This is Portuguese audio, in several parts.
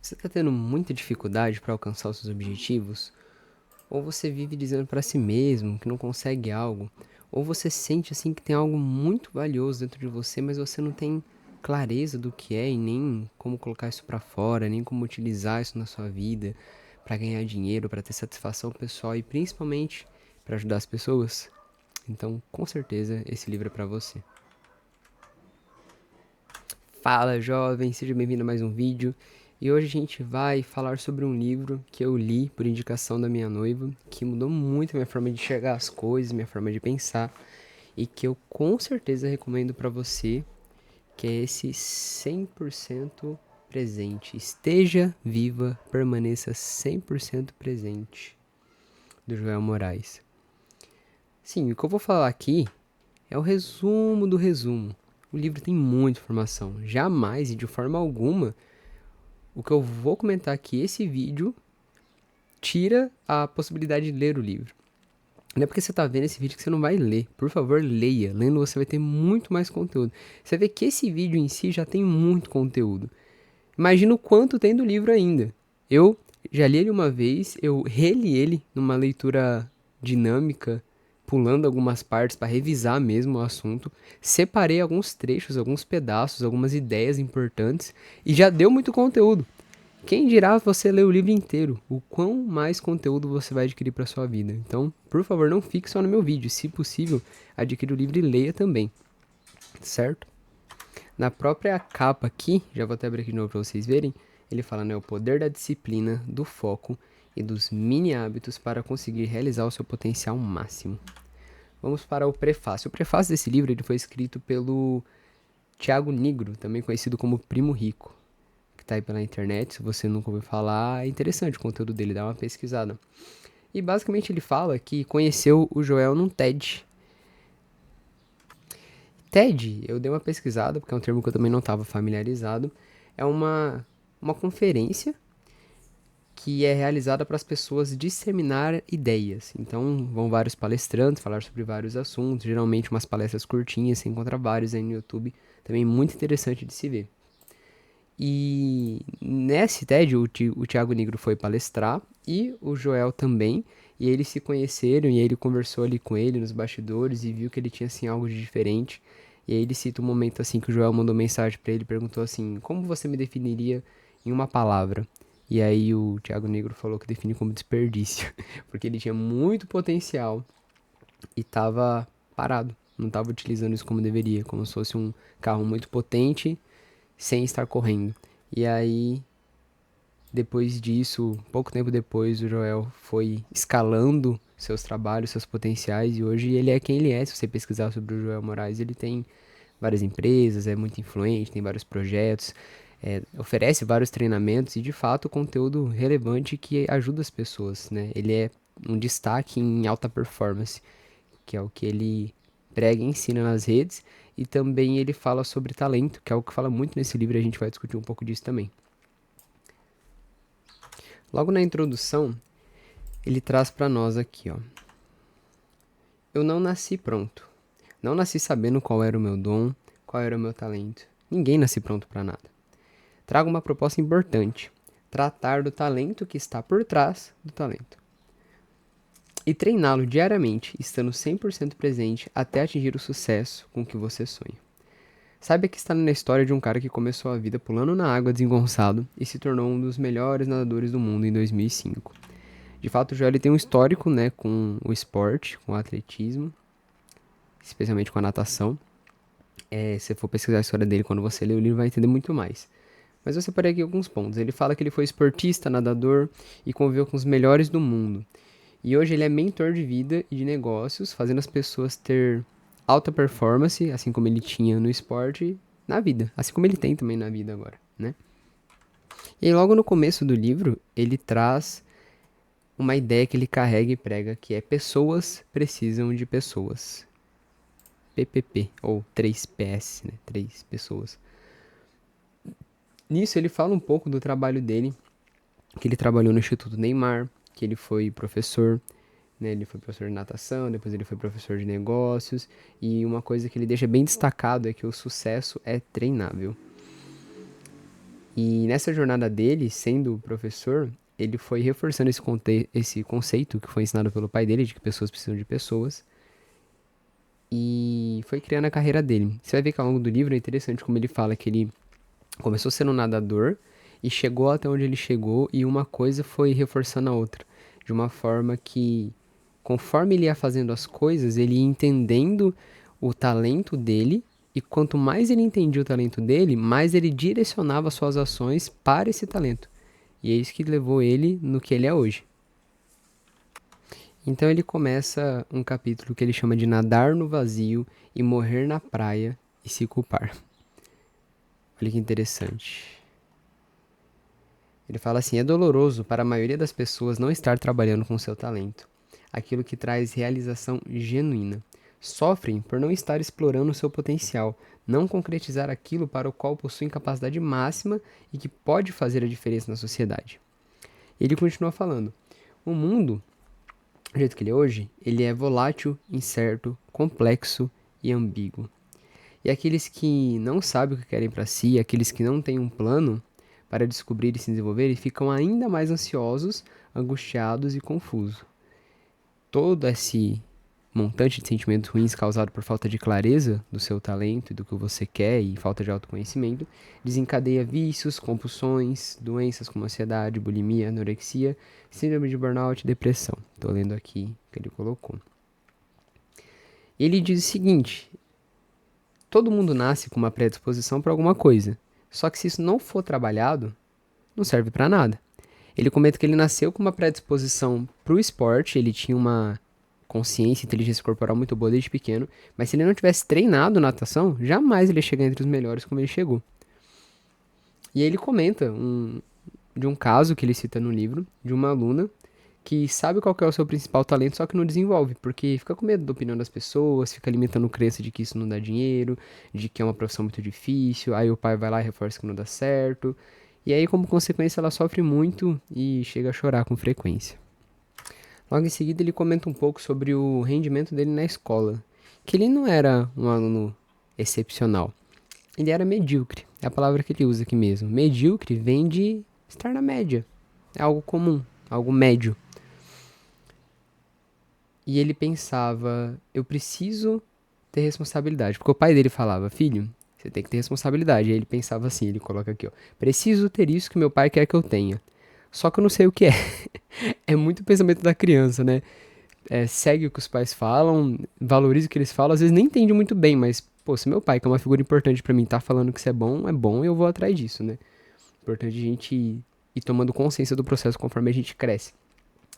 Você está tendo muita dificuldade para alcançar os seus objetivos? Ou você vive dizendo para si mesmo que não consegue algo? Ou você sente assim que tem algo muito valioso dentro de você, mas você não tem clareza do que é e nem como colocar isso para fora, nem como utilizar isso na sua vida para ganhar dinheiro, para ter satisfação pessoal e principalmente para ajudar as pessoas? Então, com certeza esse livro é para você. Fala, jovem, seja bem-vindo a mais um vídeo. E hoje a gente vai falar sobre um livro que eu li por indicação da minha noiva, que mudou muito a minha forma de enxergar as coisas, minha forma de pensar, e que eu com certeza recomendo para você, que é esse 100% presente. Esteja viva, permaneça 100% presente, do Joel Moraes. Sim, o que eu vou falar aqui é o resumo do resumo. O livro tem muita informação. Jamais e de forma alguma o que eu vou comentar aqui, esse vídeo, tira a possibilidade de ler o livro. Não é porque você está vendo esse vídeo que você não vai ler. Por favor, leia. Lendo você vai ter muito mais conteúdo. Você vê que esse vídeo em si já tem muito conteúdo. Imagina o quanto tem do livro ainda. Eu já li ele uma vez, eu reli ele numa leitura dinâmica, pulando algumas partes para revisar mesmo o assunto. Separei alguns trechos, alguns pedaços, algumas ideias importantes e já deu muito conteúdo. Quem dirá você ler o livro inteiro? O quão mais conteúdo você vai adquirir para sua vida? Então, por favor, não fique só no meu vídeo. Se possível, adquira o livro e leia também, certo? Na própria capa aqui, já vou até abrir aqui de novo para vocês verem, ele fala, né, o poder da disciplina, do foco e dos mini hábitos para conseguir realizar o seu potencial máximo. Vamos para o prefácio. O prefácio desse livro ele foi escrito pelo Tiago Nigro, também conhecido como Primo Rico, que tá aí pela internet. Se você nunca ouviu falar, é interessante o conteúdo dele, dá uma pesquisada. E basicamente ele fala que conheceu o Joel num TED. TED, eu dei uma pesquisada, porque é um termo que eu também não estava familiarizado. É uma conferência que é realizada para as pessoas disseminar ideias. Então, vão vários palestrantes falar sobre vários assuntos, geralmente umas palestras curtinhas, você encontra vários aí no YouTube, também muito interessante de se ver. E nesse TED, o Thiago Negro foi palestrar e o Joel também. E eles se conheceram e ele conversou ali com ele nos bastidores e viu que ele tinha assim algo de diferente. E aí ele cita um momento assim que o Joel mandou mensagem pra ele, perguntou assim: "Como você me definiria em uma palavra?" E aí o Thiago Negro falou que define como desperdício, porque ele tinha muito potencial e tava parado, não tava utilizando isso como deveria, como se fosse um carro muito potente sem estar correndo. E aí, depois disso, pouco tempo depois, o Joel foi escalando seus trabalhos, seus potenciais, e hoje ele é quem ele é. Se você pesquisar sobre o Joel Moraes, ele tem várias empresas, é muito influente, tem vários projetos, oferece vários treinamentos e, de fato, conteúdo relevante que ajuda as pessoas, né? Ele é um destaque em alta performance, que é o que ele prega e ensina nas redes, e também ele fala sobre talento, que é algo que fala muito nesse livro, e a gente vai discutir um pouco disso também. Logo na introdução, ele traz para nós aqui, ó. Eu não nasci pronto. Não nasci sabendo qual era o meu dom, qual era o meu talento. Ninguém nasce pronto para nada. Trago uma proposta importante: tratar do talento que está por trás do talento. E treiná-lo diariamente, estando 100% presente até atingir o sucesso com que você sonha. Saiba que está na história de um cara que começou a vida pulando na água desengonçado e se tornou um dos melhores nadadores do mundo em 2005. De fato, o Joel tem um histórico, né, com o esporte, com o atletismo, especialmente com a natação. Se você for pesquisar a história dele quando você ler o livro, vai entender muito mais. Mas eu separei aqui alguns pontos. Ele fala que ele foi esportista, nadador e conviveu com os melhores do mundo. E hoje ele é mentor de vida e de negócios, fazendo as pessoas ter alta performance, assim como ele tinha no esporte, na vida. Assim como ele tem também na vida agora, né? E aí, logo no começo do livro, ele traz uma ideia que ele carrega e prega, que é pessoas precisam de pessoas. PPP, ou 3PS, né? 3 pessoas. Nisso ele fala um pouco do trabalho dele, que ele trabalhou no Instituto Neymar, que ele foi professor, né? Ele foi professor de natação, depois ele foi professor de negócios, e uma coisa que ele deixa bem destacado é que o sucesso é treinável. E nessa jornada dele, sendo professor, ele foi reforçando esse conceito que foi ensinado pelo pai dele, de que pessoas precisam de pessoas, e foi criando a carreira dele. Você vai ver que ao longo do livro é interessante como ele fala que ele começou sendo um nadador e chegou até onde ele chegou, e uma coisa foi reforçando a outra, de uma forma que, conforme ele ia fazendo as coisas, ele ia entendendo o talento dele, e quanto mais ele entendia o talento dele, mais ele direcionava suas ações para esse talento. E é isso que levou ele no que ele é hoje. Então ele começa um capítulo que ele chama de nadar no vazio e morrer na praia e se culpar. Olha que interessante. Ele fala assim: é doloroso para a maioria das pessoas não estar trabalhando com seu talento, aquilo que traz realização genuína. Sofrem por não estar explorando seu potencial, não concretizar aquilo para o qual possuem capacidade máxima e que pode fazer a diferença na sociedade. Ele continua falando: o mundo, do jeito que ele é hoje, ele é volátil, incerto, complexo e ambíguo. E aqueles que não sabem o que querem para si, aqueles que não têm um plano para descobrir e se desenvolver, ficam ainda mais ansiosos, angustiados e confusos. Todo esse montante de sentimentos ruins causado por falta de clareza do seu talento e do que você quer e falta de autoconhecimento desencadeia vícios, compulsões, doenças como ansiedade, bulimia, anorexia, síndrome de burnout e depressão. Estou lendo aqui o que ele colocou. Ele diz o seguinte: todo mundo nasce com uma predisposição para alguma coisa, só que se isso não for trabalhado, não serve para nada. Ele comenta que ele nasceu com uma predisposição para o esporte, ele tinha uma consciência e inteligência corporal muito boa desde pequeno, mas se ele não tivesse treinado natação, jamais ele ia chegar entre os melhores como ele chegou. E aí ele comenta de um caso que ele cita no livro, de uma aluna que sabe qual que é o seu principal talento, só que não desenvolve, porque fica com medo da opinião das pessoas, fica alimentando crença de que isso não dá dinheiro, de que é uma profissão muito difícil, aí o pai vai lá e reforça que não dá certo, e aí como consequência ela sofre muito e chega a chorar com frequência. Logo em seguida ele comenta um pouco sobre o rendimento dele na escola, que ele não era um aluno excepcional, ele era medíocre, é a palavra que ele usa aqui mesmo. Medíocre vem de estar na média, é algo comum, algo médio. E ele pensava: eu preciso ter responsabilidade. Porque o pai dele falava: filho, você tem que ter responsabilidade. E aí ele pensava assim: ele coloca aqui, ó: preciso ter isso que meu pai quer que eu tenha. Só que eu não sei o que é. É muito o pensamento da criança, né? Segue o que os pais falam, valoriza o que eles falam, às vezes nem entende muito bem, mas, pô, se meu pai, que é uma figura importante pra mim, tá falando que isso é bom e eu vou atrás disso, né? Importante a gente ir tomando consciência do processo conforme a gente cresce.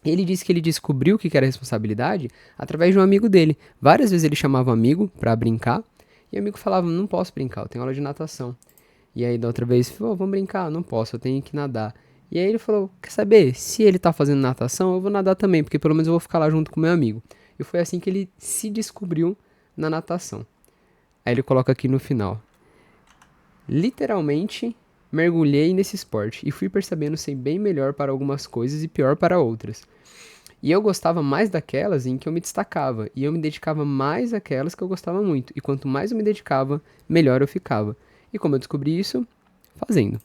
Ele disse que ele descobriu o que era responsabilidade através de um amigo dele. Várias vezes ele chamava o amigo pra brincar e o amigo falava: não posso brincar, eu tenho aula de natação. E aí da outra vez, falou: vamos brincar, não posso, eu tenho que nadar. E aí ele falou: quer saber, se ele tá fazendo natação, eu vou nadar também, porque pelo menos eu vou ficar lá junto com meu amigo. E foi assim que ele se descobriu na natação. Aí ele coloca aqui no final: literalmente mergulhei nesse esporte e fui percebendo ser bem melhor para algumas coisas e pior para outras. E eu gostava mais daquelas em que eu me destacava, e eu me dedicava mais àquelas que eu gostava muito. E quanto mais eu me dedicava, melhor eu ficava. E como eu descobri isso? Fazendo.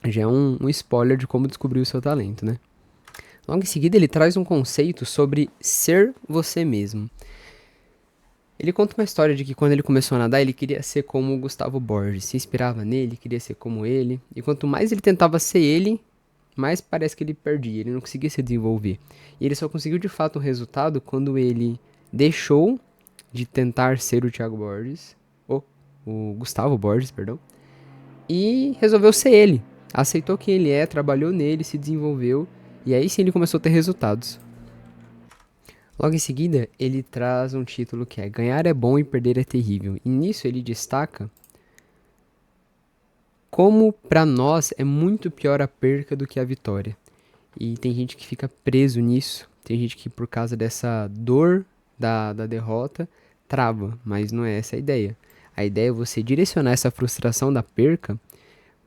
Já é um spoiler de como descobrir o seu talento, né? Logo em seguida, ele traz um conceito sobre ser você mesmo. Ele conta uma história de que quando ele começou a nadar, ele queria ser como o Gustavo Borges, se inspirava nele, queria ser como ele. E quanto mais ele tentava ser ele, mais parece que ele perdia, ele não conseguia se desenvolver. E ele só conseguiu de fato um resultado quando ele deixou de tentar ser o Thiago Borges, ou o Gustavo Borges, perdão, e resolveu ser ele. Aceitou quem ele é, trabalhou nele, se desenvolveu, e aí sim ele começou a ter resultados. Logo em seguida, ele traz um título que é Ganhar é bom e perder é terrível. E nisso ele destaca como para nós é muito pior a perca do que a vitória. E tem gente que fica preso nisso, tem gente que por causa dessa dor da derrota trava, mas não é essa a ideia. A ideia é você direcionar essa frustração da perca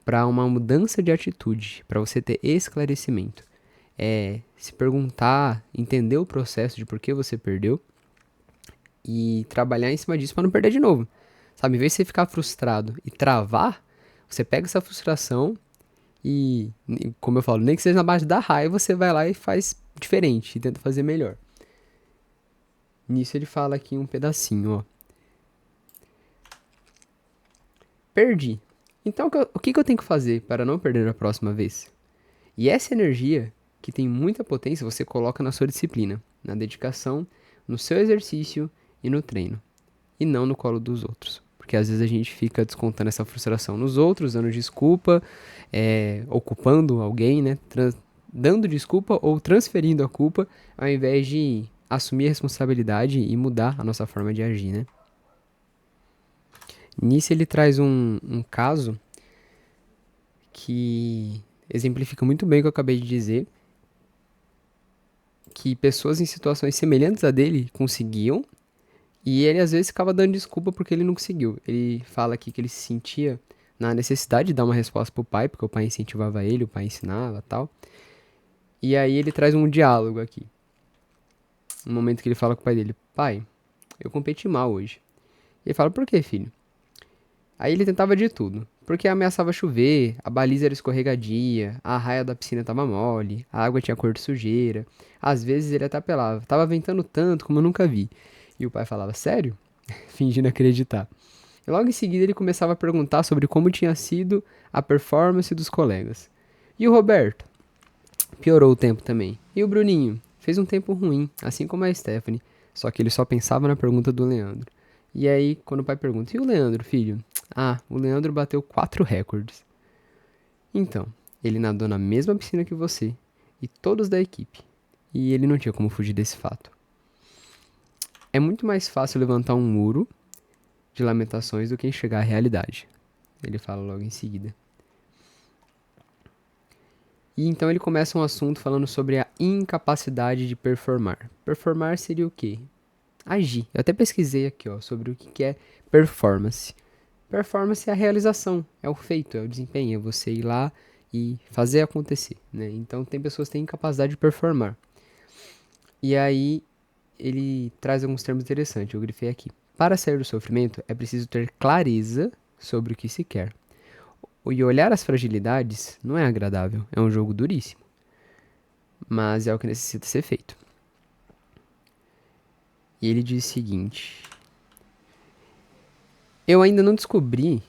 para uma mudança de atitude, para você ter esclarecimento. É se perguntar, entender o processo de por que você perdeu e trabalhar em cima disso para não perder de novo. Sabe, em vez de você ficar frustrado e travar, Você pega essa frustração e, como eu falo, nem que seja na base da raiva, você vai lá e faz diferente, e tenta fazer melhor. Nisso ele fala aqui um pedacinho, ó. Perdi. Então o que eu tenho que fazer para não perder a próxima vez? E essa energia, que tem muita potência, você coloca na sua disciplina, na dedicação, no seu exercício e no treino. E não no colo dos outros. Porque às vezes a gente fica descontando essa frustração nos outros, dando desculpa, ocupando alguém, né? Dando desculpa ou transferindo a culpa, ao invés de assumir a responsabilidade e mudar a nossa forma de agir, né? Nisso ele traz um caso que exemplifica muito bem o que eu acabei de dizer, que pessoas em situações semelhantes a dele conseguiam, e ele às vezes ficava dando desculpa porque ele não conseguiu. Ele fala aqui que ele se sentia na necessidade de dar uma resposta pro pai, porque o pai incentivava ele, o pai ensinava e tal. E aí ele traz um diálogo aqui. Um momento que ele fala com o pai dele: pai, eu competi mal hoje. E ele fala: por quê, filho? Aí ele tentava de tudo, porque ameaçava chover, a baliza era escorregadia, a raia da piscina tava mole, a água tinha cor de sujeira, às vezes ele até apelava, tava ventando tanto como eu nunca vi. E o pai falava: sério? Fingindo acreditar. E logo em seguida ele começava a perguntar sobre como tinha sido a performance dos colegas. E o Roberto? Piorou o tempo também. E o Bruninho? Fez um tempo ruim, assim como a Stephanie, só que ele só pensava na pergunta do Leandro. E aí, quando o pai pergunta: e o Leandro, filho? Ah, o Leandro bateu 4 recordes. Então, ele nadou na mesma piscina que você e todos da equipe. E ele não tinha como fugir desse fato. É muito mais fácil levantar um muro de lamentações do que enxergar a realidade. Ele fala logo em seguida. E então ele começa um assunto falando sobre a incapacidade de performar. Performar seria o quê? Agir. Eu até pesquisei aqui, ó, sobre o que é performance. Performance é a realização, é o feito, é o desempenho, é você ir lá e fazer acontecer, né? Então tem pessoas que têm incapacidade de performar. E aí ele traz alguns termos interessantes, eu grifei aqui. Para sair do sofrimento é preciso ter clareza sobre o que se quer. E olhar as fragilidades não é agradável, é um jogo duríssimo, mas é o que necessita ser feito. E ele diz o seguinte: eu ainda não descobri.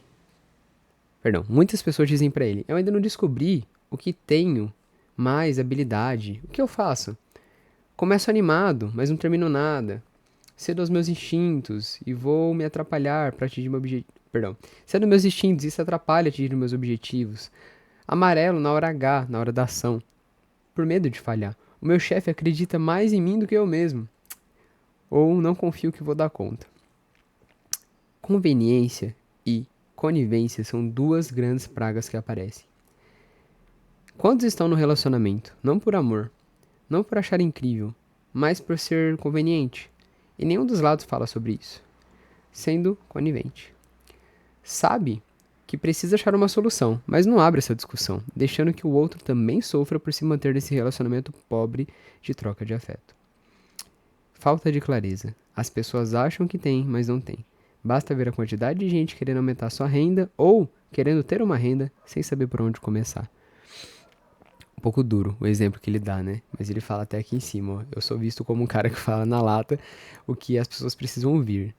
Perdão, muitas pessoas dizem pra ele: eu ainda não descobri o que tenho mais habilidade. O que eu faço? Começo animado, mas não termino nada. Cedo aos meus instintos e vou me atrapalhar para atingir meu objetivo. Perdão. Cedo aos meus instintos, isso atrapalha atingir meus objetivos. Amarelo na hora H, na hora da ação. Por medo de falhar. O meu chefe acredita mais em mim do que eu mesmo. Ou não confio que vou dar conta. Conveniência e conivência são duas grandes pragas que aparecem. Quantos estão no relacionamento? Não por amor, não por achar incrível, mas por ser conveniente. E nenhum dos lados fala sobre isso, sendo conivente. Sabe que precisa achar uma solução, mas não abre essa discussão, deixando que o outro também sofra por se manter nesse relacionamento pobre de troca de afeto. Falta de clareza. As pessoas acham que tem, mas não tem. Basta ver a quantidade de gente querendo aumentar sua renda ou querendo ter uma renda sem saber por onde começar. Um pouco duro o exemplo que ele dá, né? Mas ele fala até aqui em cima, ó. Eu sou visto como um cara que fala na lata o que as pessoas precisam ouvir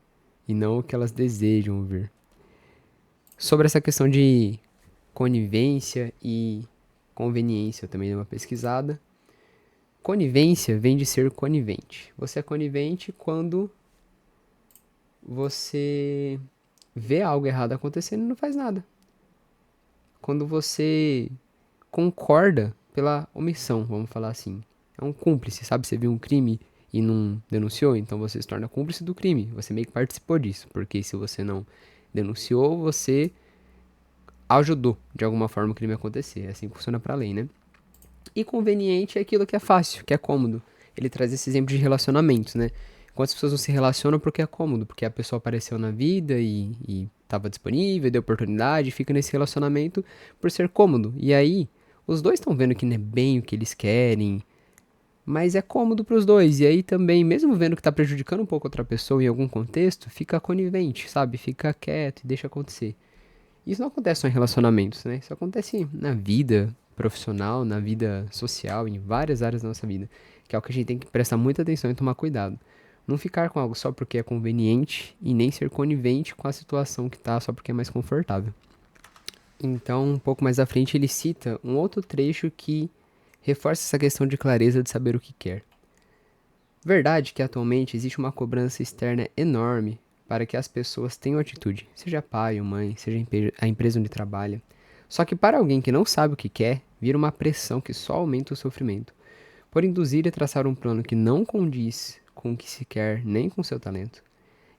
e não o que elas desejam ouvir. Sobre essa questão de conivência e conveniência, eu também dei uma pesquisada. Conivência vem de ser conivente. Você é conivente quando você vê algo errado acontecendo e não faz nada. Quando você concorda pela omissão, vamos falar assim. É um cúmplice, sabe? Você viu um crime e não denunciou, então você se torna cúmplice do crime. Você meio que participou disso, porque se você não denunciou, você ajudou de alguma forma o crime acontecer. É assim que funciona pra lei, né? E conveniente é aquilo que é fácil, que é cômodo. Ele traz esse exemplo de relacionamentos, né? Quantas pessoas não se relacionam porque é cômodo, porque a pessoa apareceu na vida e estava disponível, deu oportunidade, fica nesse relacionamento por ser cômodo. E aí, os dois estão vendo que não é bem o que eles querem, mas é cômodo para os dois. E aí também, mesmo vendo que está prejudicando um pouco outra pessoa em algum contexto, fica conivente, sabe? Fica quieto e deixa acontecer. Isso não acontece só em relacionamentos, né? Isso acontece na vida profissional, na vida social, em várias áreas da nossa vida, que é o que a gente tem que prestar muita atenção e tomar cuidado. Não ficar com algo só porque é conveniente e nem ser conivente com a situação que tá só porque é mais confortável. Então, um pouco mais à frente, ele cita um outro trecho que reforça essa questão de clareza de saber o que quer. Verdade que atualmente existe uma cobrança externa enorme para que as pessoas tenham atitude, seja pai ou mãe, seja a empresa onde trabalha. Só que para alguém que não sabe o que quer, vira uma pressão que só aumenta o sofrimento. Por induzir e traçar um plano que não condiz com o que se quer nem com seu talento.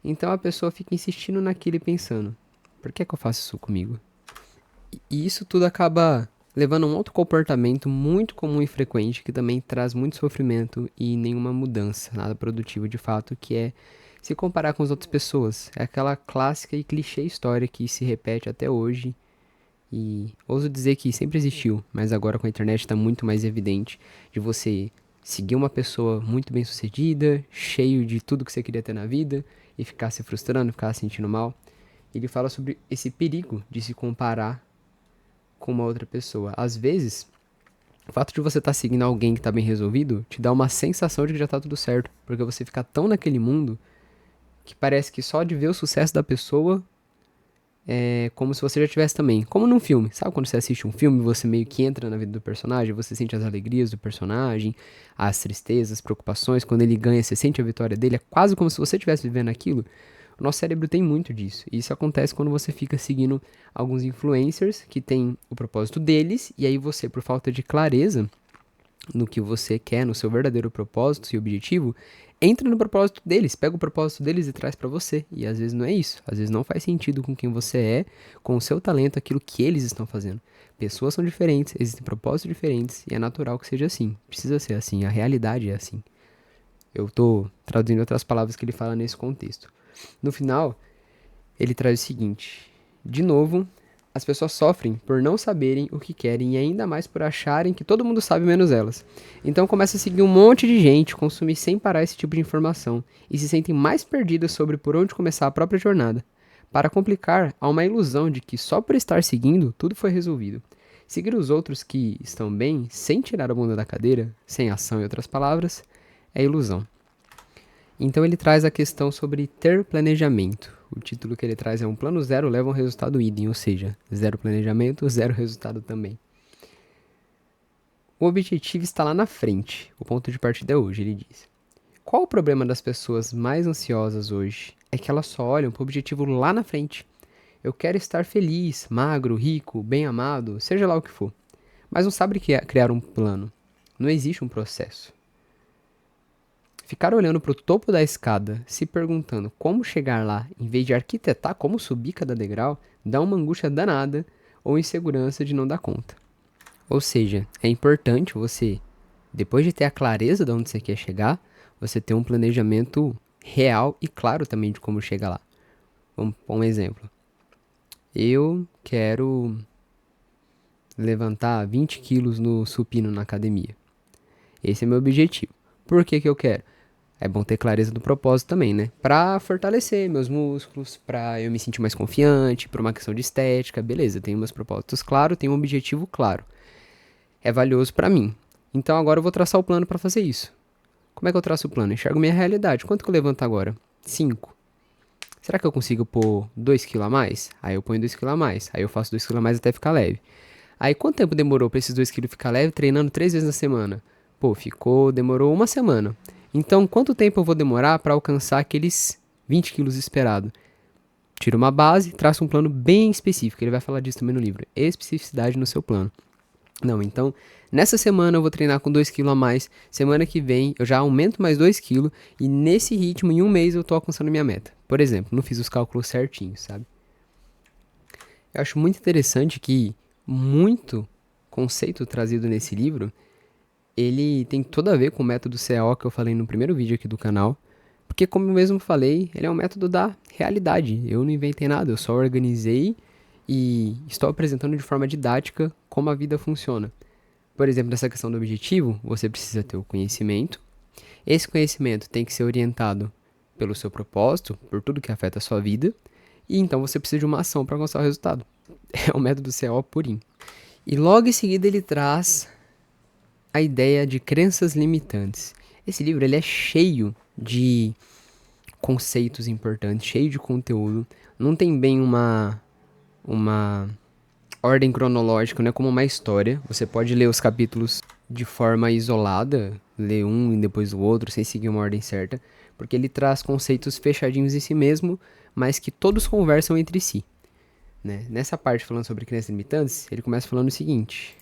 Então a pessoa fica insistindo naquilo e pensando: por que é que eu faço isso comigo? E isso tudo acaba levando a um outro comportamento muito comum e frequente que também traz muito sofrimento e nenhuma mudança, nada produtivo de fato, que é se comparar com as outras pessoas. É aquela clássica e clichê história que se repete até hoje e ouso dizer que sempre existiu, mas agora com a internet está muito mais evidente de você seguir uma pessoa muito bem sucedida, cheio de tudo que você queria ter na vida e ficar se frustrando, ficar se sentindo mal. Ele fala sobre esse perigo de se comparar com uma outra pessoa. Às vezes, o fato de você estar seguindo alguém que está bem resolvido te dá uma sensação de que já está tudo certo, porque você fica tão naquele mundo que parece que só de ver o sucesso da pessoa é como se você já tivesse também. Como num filme. Sabe quando você assiste um filme e você meio que entra na vida do personagem, você sente as alegrias do personagem, as tristezas, as preocupações, quando ele ganha, você sente a vitória dele, é quase como se você estivesse vivendo aquilo. O nosso cérebro tem muito disso. E isso acontece quando você fica seguindo alguns influencers que têm o propósito deles, e aí você, por falta de clareza no que você quer, no seu verdadeiro propósito e objetivo, entra no propósito deles, pega o propósito deles e traz pra você. E às vezes não é isso. Às vezes não faz sentido com quem você é, com o seu talento, aquilo que eles estão fazendo. Pessoas são diferentes, existem propósitos diferentes e é natural que seja assim. Precisa ser assim, a realidade é assim. Eu tô traduzindo outras palavras que ele fala nesse contexto. No final, ele traz o seguinte: de novo, as pessoas sofrem por não saberem o que querem e ainda mais por acharem que todo mundo sabe menos elas. Então começa a seguir um monte de gente, consumir sem parar esse tipo de informação e se sentem mais perdidas sobre por onde começar a própria jornada. Para complicar, há uma ilusão de que só por estar seguindo tudo foi resolvido. Seguir os outros que estão bem, sem tirar a bunda da cadeira, sem ação em outras palavras, é ilusão. Então ele traz a questão sobre ter planejamento. O título que ele traz é um plano zero leva a um resultado idem, ou seja, zero planejamento, zero resultado também. O objetivo está lá na frente, o ponto de partida é hoje, ele diz. Qual o problema das pessoas mais ansiosas hoje? É que elas só olham para o objetivo lá na frente. Eu quero estar feliz, magro, rico, bem amado, seja lá o que for. Mas não sabe criar um plano. Não existe um processo. Ficar olhando para o topo da escada, se perguntando como chegar lá, em vez de arquitetar como subir cada degrau, dá uma angústia danada ou insegurança de não dar conta. Ou seja, é importante você, depois de ter a clareza de onde você quer chegar, você ter um planejamento real e claro também de como chegar lá. Vamos pôr um exemplo. Eu quero levantar 20 quilos no supino na academia. Esse é meu objetivo. Por que que eu quero? É bom ter clareza do propósito também, né? Pra fortalecer meus músculos, pra eu me sentir mais confiante, por uma questão de estética, beleza, tenho meus propósitos claros, tenho um objetivo claro. É valioso pra mim. Então agora eu vou traçar o plano pra fazer isso. Como é que eu traço o plano? Enxergo minha realidade. Quanto que eu levanto agora? 5. Será que eu consigo pôr 2 kg a mais? Aí eu ponho 2 kg a mais. Aí eu faço 2 kg a mais até ficar leve. Aí quanto tempo demorou pra esses 2 kg ficar leve treinando 3 vezes na semana? Pô, demorou uma semana. Então, quanto tempo eu vou demorar para alcançar aqueles 20 quilos esperados? Tira uma base, traça um plano bem específico. Ele vai falar disso também no livro. Especificidade no seu plano. Não, então, nessa semana eu vou treinar com 2 quilos a mais. Semana que vem eu já aumento mais 2 quilos. E nesse ritmo, em um mês, eu tô alcançando minha meta. Por exemplo, não fiz os cálculos certinhos, sabe? Eu acho muito interessante que muito conceito trazido nesse livro ele tem tudo a ver com o método CAO que eu falei no primeiro vídeo aqui do canal. Porque, como eu mesmo falei, ele é um método da realidade. Eu não inventei nada, eu só organizei e estou apresentando de forma didática como a vida funciona. Por exemplo, nessa questão do objetivo, você precisa ter o conhecimento. Esse conhecimento tem que ser orientado pelo seu propósito, por tudo que afeta a sua vida. E então você precisa de uma ação para alcançar o resultado. É o método CO purinho. E logo em seguida ele traz a ideia de crenças limitantes. Esse livro ele é cheio de conceitos importantes, cheio de conteúdo. Não tem bem uma ordem cronológica, não é como uma história. Você pode ler os capítulos de forma isolada, ler um e depois o outro, sem seguir uma ordem certa, porque ele traz conceitos fechadinhos em si mesmo, mas que todos conversam entre si. Né? Nessa parte falando sobre crenças limitantes, ele começa falando o seguinte: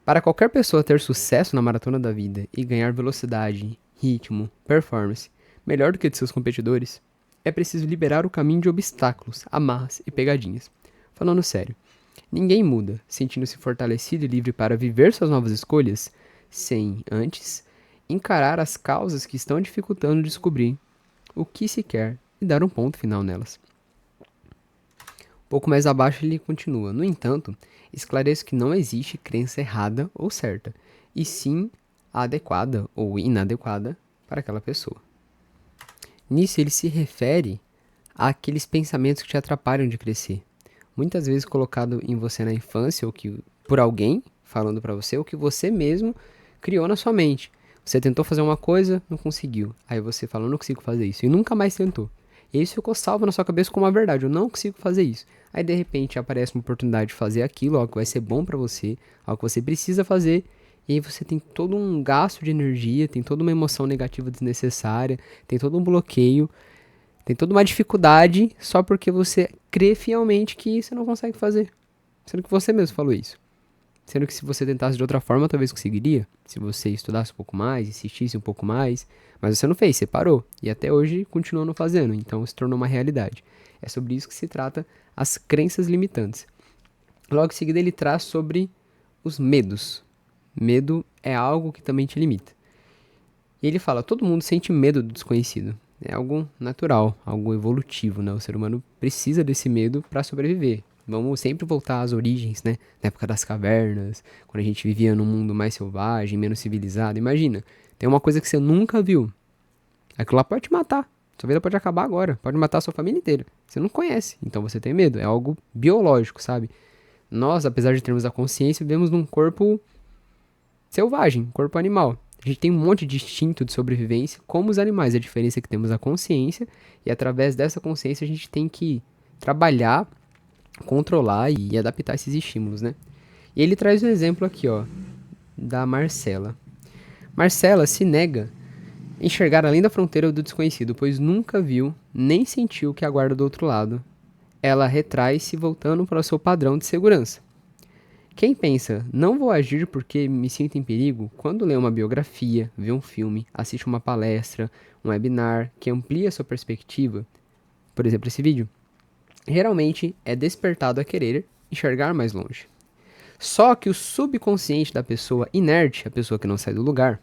para qualquer pessoa ter sucesso na maratona da vida e ganhar velocidade, ritmo, performance melhor do que de seus competidores, é preciso liberar o caminho de obstáculos, amarras e pegadinhas. Falando sério, ninguém muda, sentindo-se fortalecido e livre para viver suas novas escolhas, sem, antes, encarar as causas que estão dificultando descobrir o que se quer e dar um ponto final nelas. Pouco mais abaixo ele continua: no entanto, esclareço que não existe crença errada ou certa, e sim adequada ou inadequada para aquela pessoa. Nisso ele se refere àqueles pensamentos que te atrapalham de crescer. Muitas vezes colocado em você na infância, ou que por alguém falando para você, ou que você mesmo criou na sua mente. Você tentou fazer uma coisa, não conseguiu. Aí você fala: eu não consigo fazer isso, e nunca mais tentou. E isso ficou salvo na sua cabeça como uma verdade: eu não consigo fazer isso. Aí de repente aparece uma oportunidade de fazer aquilo, algo que vai ser bom para você, algo que você precisa fazer, e aí você tem todo um gasto de energia, tem toda uma emoção negativa desnecessária, tem todo um bloqueio, tem toda uma dificuldade só porque você crê fielmente que você não consegue fazer. Sendo que você mesmo falou isso. Sendo que se você tentasse de outra forma, talvez conseguiria. Se você estudasse um pouco mais, insistisse um pouco mais. Mas você não fez, você parou. E até hoje continua não fazendo. Então se tornou uma realidade. É sobre isso que se trata as crenças limitantes. Logo em seguida ele traz sobre os medos. Medo é algo que também te limita. E ele fala: todo mundo sente medo do desconhecido. É algo natural, algo evolutivo, né? O ser humano precisa desse medo para sobreviver. Vamos sempre voltar às origens, né? Na época das cavernas, quando a gente vivia num mundo mais selvagem, menos civilizado. Imagina, tem uma coisa que você nunca viu. Aquilo lá pode te matar. Sua vida pode acabar agora. Pode matar a sua família inteira. Você não conhece, então você tem medo. É algo biológico, sabe? Nós, apesar de termos a consciência, vivemos num corpo selvagem, corpo animal. A gente tem um monte de instinto de sobrevivência, como os animais. A diferença é que temos a consciência, e através dessa consciência a gente tem que trabalhar, controlar e adaptar esses estímulos, né? E ele traz um exemplo aqui, ó, da Marcela. Marcela se nega a enxergar além da fronteira do desconhecido, pois nunca viu nem sentiu o que aguarda do outro lado. Ela retrai-se voltando para o seu padrão de segurança. Quem pensa: não vou agir porque me sinto em perigo, quando lê uma biografia, vê um filme, assiste uma palestra, um webinar que amplia sua perspectiva, por exemplo, esse vídeo, geralmente é despertado a querer enxergar mais longe. Só que o subconsciente da pessoa inerte, a pessoa que não sai do lugar,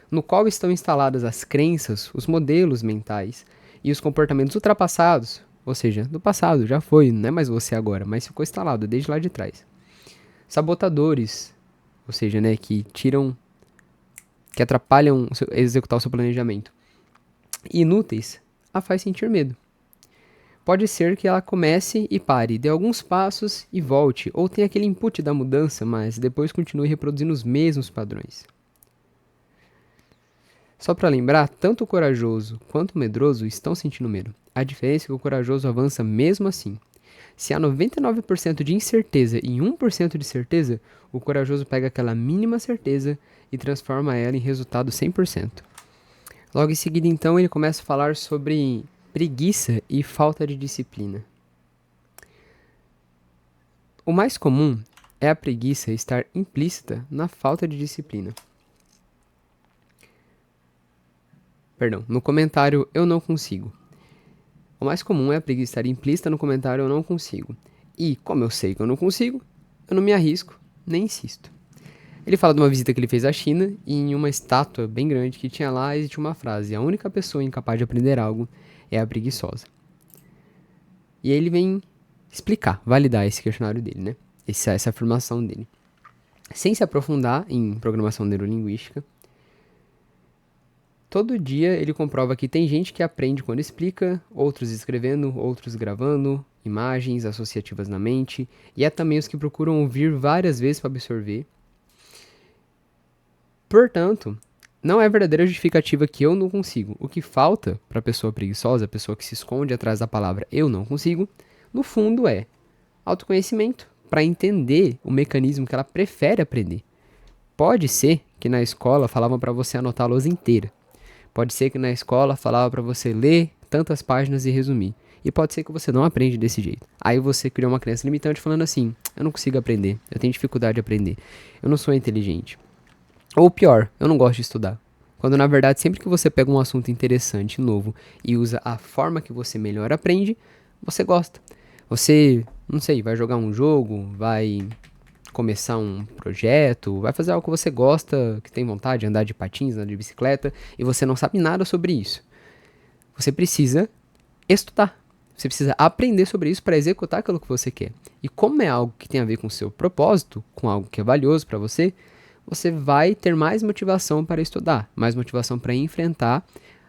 no qual estão instaladas as crenças, os modelos mentais e os comportamentos ultrapassados, ou seja, do passado, já foi, não é mais você agora, mas ficou instalado desde lá de trás. Sabotadores, ou seja, né, que atrapalham executar o seu planejamento. E inúteis, a faz sentir medo. Pode ser que ela comece e pare, dê alguns passos e volte, ou tenha aquele input da mudança, mas depois continue reproduzindo os mesmos padrões. Só para lembrar, tanto o corajoso quanto o medroso estão sentindo medo. A diferença é que o corajoso avança mesmo assim. Se há 99% de incerteza e 1% de certeza, o corajoso pega aquela mínima certeza e transforma ela em resultado 100%. Logo em seguida, então, ele começa a falar sobre preguiça e falta de disciplina. O mais comum é a preguiça estar implícita na falta de disciplina. Perdão, no comentário "eu não consigo". O mais comum é a preguiça estar implícita no comentário "eu não consigo". E, como eu sei que eu não consigo, eu não me arrisco, nem insisto. Ele fala de uma visita que ele fez à China e em uma estátua bem grande que tinha lá existia uma frase: a única pessoa incapaz de aprender algo é a preguiçosa. E aí ele vem explicar, validar esse questionário dele, né? Essa afirmação dele. Sem se aprofundar em programação neurolinguística, todo dia ele comprova que tem gente que aprende quando explica, outros escrevendo, outros gravando, imagens associativas na mente, e é também os que procuram ouvir várias vezes para absorver. Portanto, não é verdadeira justificativa que eu não consigo. O que falta para a pessoa preguiçosa, a pessoa que se esconde atrás da palavra eu não consigo, no fundo é autoconhecimento para entender o mecanismo que ela prefere aprender. Pode ser que na escola falavam para você anotar a lousa inteira. Pode ser que na escola falava para você ler tantas páginas e resumir. E pode ser que você não aprende desse jeito. Aí você criou uma crença limitante falando assim: eu não consigo aprender, eu tenho dificuldade de aprender, eu não sou inteligente. Ou pior, eu não gosto de estudar. Quando na verdade, sempre que você pega um assunto interessante, novo, e usa a forma que você melhor aprende, você gosta. Você, não sei, vai jogar um jogo, vai começar um projeto, vai fazer algo que você gosta, que tem vontade, andar de patins, andar de bicicleta, e você não sabe nada sobre isso. Você precisa estudar. Você precisa aprender sobre isso para executar aquilo que você quer. E como é algo que tem a ver com o seu propósito, com algo que é valioso para você, você vai ter mais motivação para estudar, mais motivação para enfrentar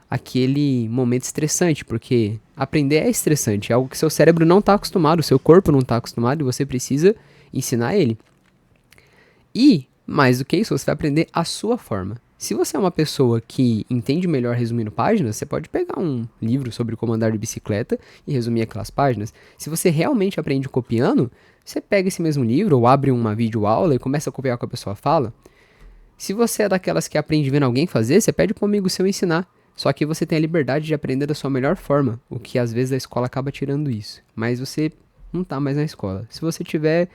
aquele momento estressante, porque aprender é estressante, é algo que seu cérebro não está acostumado, o seu corpo não está acostumado e você precisa ensinar ele. E, mais do que isso, você vai aprender a sua forma. Se você é uma pessoa que entende melhor resumindo páginas, você pode pegar um livro sobre como andar de bicicleta e resumir aquelas páginas. Se você realmente aprende copiando, você pega esse mesmo livro ou abre uma videoaula e começa a copiar o que a pessoa fala. Se você é daquelas que aprende vendo alguém fazer, você pede para um amigo seu ensinar. Só que você tem a liberdade de aprender da sua melhor forma, o que às vezes a escola acaba tirando isso. Mas você não tá mais na escola. Se você tiver,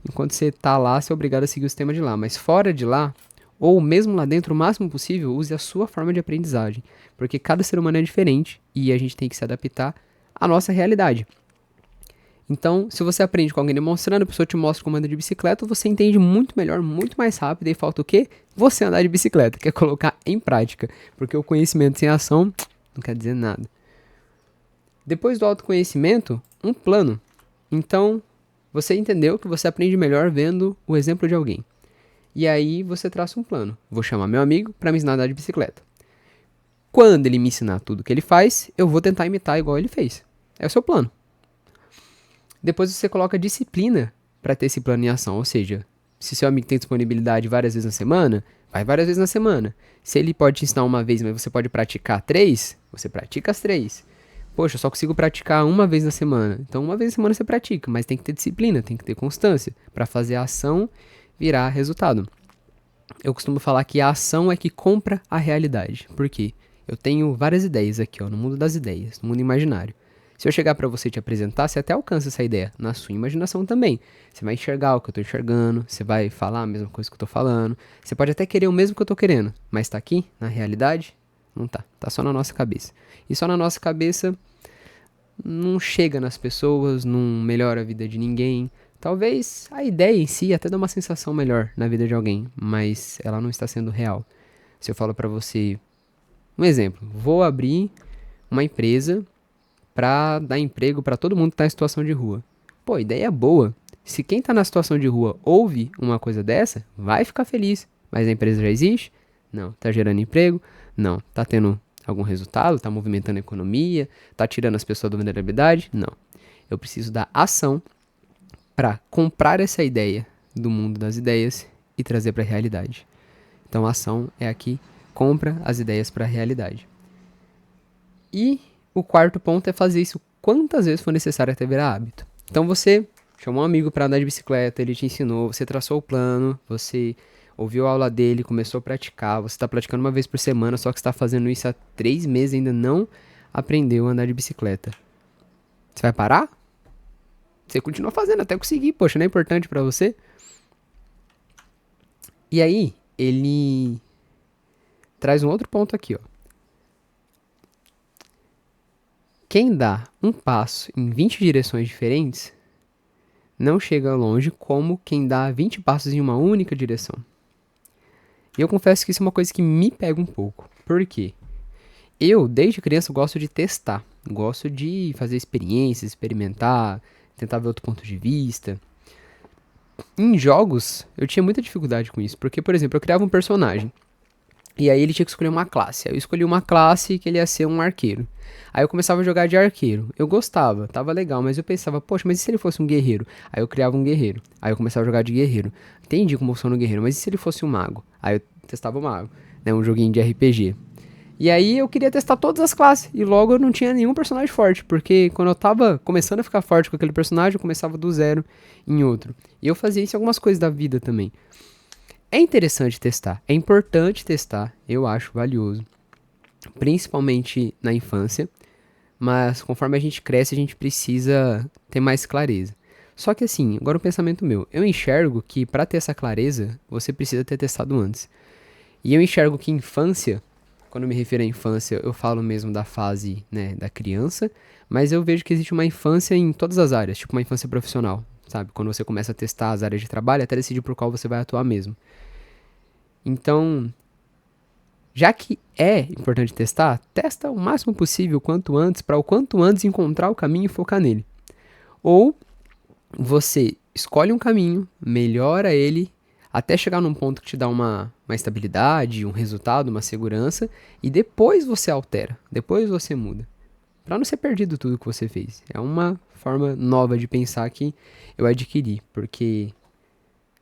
enquanto você tá lá, você é obrigado a seguir o sistema de lá. Mas fora de lá, ou mesmo lá dentro, o máximo possível, use a sua forma de aprendizagem. Porque cada ser humano é diferente e a gente tem que se adaptar à nossa realidade. Então, se você aprende com alguém demonstrando, a pessoa te mostra como anda de bicicleta, você entende muito melhor, muito mais rápido, e falta o quê? Você andar de bicicleta, que é colocar em prática, porque o conhecimento sem ação não quer dizer nada. Depois do autoconhecimento, um plano. Então, você entendeu que você aprende melhor vendo o exemplo de alguém. E aí você traça um plano. Vou chamar meu amigo para me ensinar a andar de bicicleta. Quando ele me ensinar tudo que ele faz, eu vou tentar imitar igual ele fez. É o seu plano. Depois você coloca disciplina para ter esse plano em ação. Ou seja, se seu amigo tem disponibilidade várias vezes na semana, vai várias vezes na semana. Se ele pode te ensinar uma vez, mas você pode praticar 3, você pratica as 3. Poxa, eu só consigo praticar uma vez na semana. Então, uma vez na semana você pratica, mas tem que ter disciplina, tem que ter constância para fazer a ação virar resultado. Eu costumo falar que a ação é que compra a realidade. Por quê? Eu tenho várias ideias aqui, ó, no mundo das ideias, no mundo imaginário. Se eu chegar para você e te apresentar, você até alcança essa ideia na sua imaginação também. Você vai enxergar o que eu tô enxergando, você vai falar a mesma coisa que eu tô falando. Você pode até querer o mesmo que eu tô querendo, mas tá aqui, na realidade? Não tá. Tá só na nossa cabeça. E só na nossa cabeça não chega nas pessoas, não melhora a vida de ninguém. Talvez a ideia em si até dê uma sensação melhor na vida de alguém, mas ela não está sendo real. Se eu falo para você, um exemplo, vou abrir uma empresa para dar emprego para todo mundo que tá em situação de rua. Pô, ideia é boa. Se quem tá na situação de rua ouve uma coisa dessa, vai ficar feliz. Mas a empresa já existe? Não. Tá gerando emprego? Não. Tá tendo algum resultado? Tá movimentando a economia? Tá tirando as pessoas da vulnerabilidade? Não. Eu preciso da ação para comprar essa ideia do mundo das ideias e trazer para a realidade. Então a ação é aqui, compra as ideias para a realidade. E o quarto ponto é fazer isso quantas vezes for necessário até virar hábito. Então você chamou um amigo para andar de bicicleta, ele te ensinou, você traçou o plano, você ouviu a aula dele, começou a praticar, você está praticando uma vez por semana, só que está fazendo isso há 3 meses e ainda não aprendeu a andar de bicicleta. Você vai parar? Você continua fazendo até conseguir, poxa, não é importante para você? E aí, ele traz um outro ponto aqui, ó. Quem dá um passo em 20 direções diferentes não chega longe como quem dá 20 passos em uma única direção. E eu confesso que isso é uma coisa que me pega um pouco. Por quê? Eu, desde criança, gosto de testar. Gosto de fazer experiências, experimentar, tentar ver outro ponto de vista. Em jogos, eu tinha muita dificuldade com isso. Porque, por exemplo, eu criava um personagem. E aí ele tinha que escolher uma classe. Aí eu escolhi uma classe que ele ia ser um arqueiro. Aí eu começava a jogar de arqueiro. Eu gostava, tava legal, mas eu pensava, poxa, mas e se ele fosse um guerreiro? Aí eu criava um guerreiro. Aí eu começava a jogar de guerreiro. Entendi como funciona o guerreiro, mas e se ele fosse um mago? Aí eu testava o mago, né? Um joguinho de RPG. E aí eu queria testar todas as classes. E logo eu não tinha nenhum personagem forte. Porque quando eu tava começando a ficar forte com aquele personagem, eu começava do zero em outro. E eu fazia isso em algumas coisas da vida também. É interessante testar, é importante testar, eu acho valioso, principalmente na infância, mas conforme a gente cresce, a gente precisa ter mais clareza. Só que assim, agora um pensamento meu, eu enxergo que para ter essa clareza, você precisa ter testado antes. E eu enxergo que infância, quando eu me refiro à infância, eu falo mesmo da fase, né, da criança, mas eu vejo que existe uma infância em todas as áreas, tipo uma infância profissional, sabe? Quando você começa a testar as áreas de trabalho, até decidir por qual você vai atuar mesmo. Então, já que é importante testar, testa o máximo possível, quanto antes, para o quanto antes encontrar o caminho e focar nele. Ou você escolhe um caminho, melhora ele, até chegar num ponto que te dá uma estabilidade, um resultado, uma segurança, e depois você altera, depois você muda. Para não ser perdido tudo que você fez. É uma forma nova de pensar que eu adquiri, porque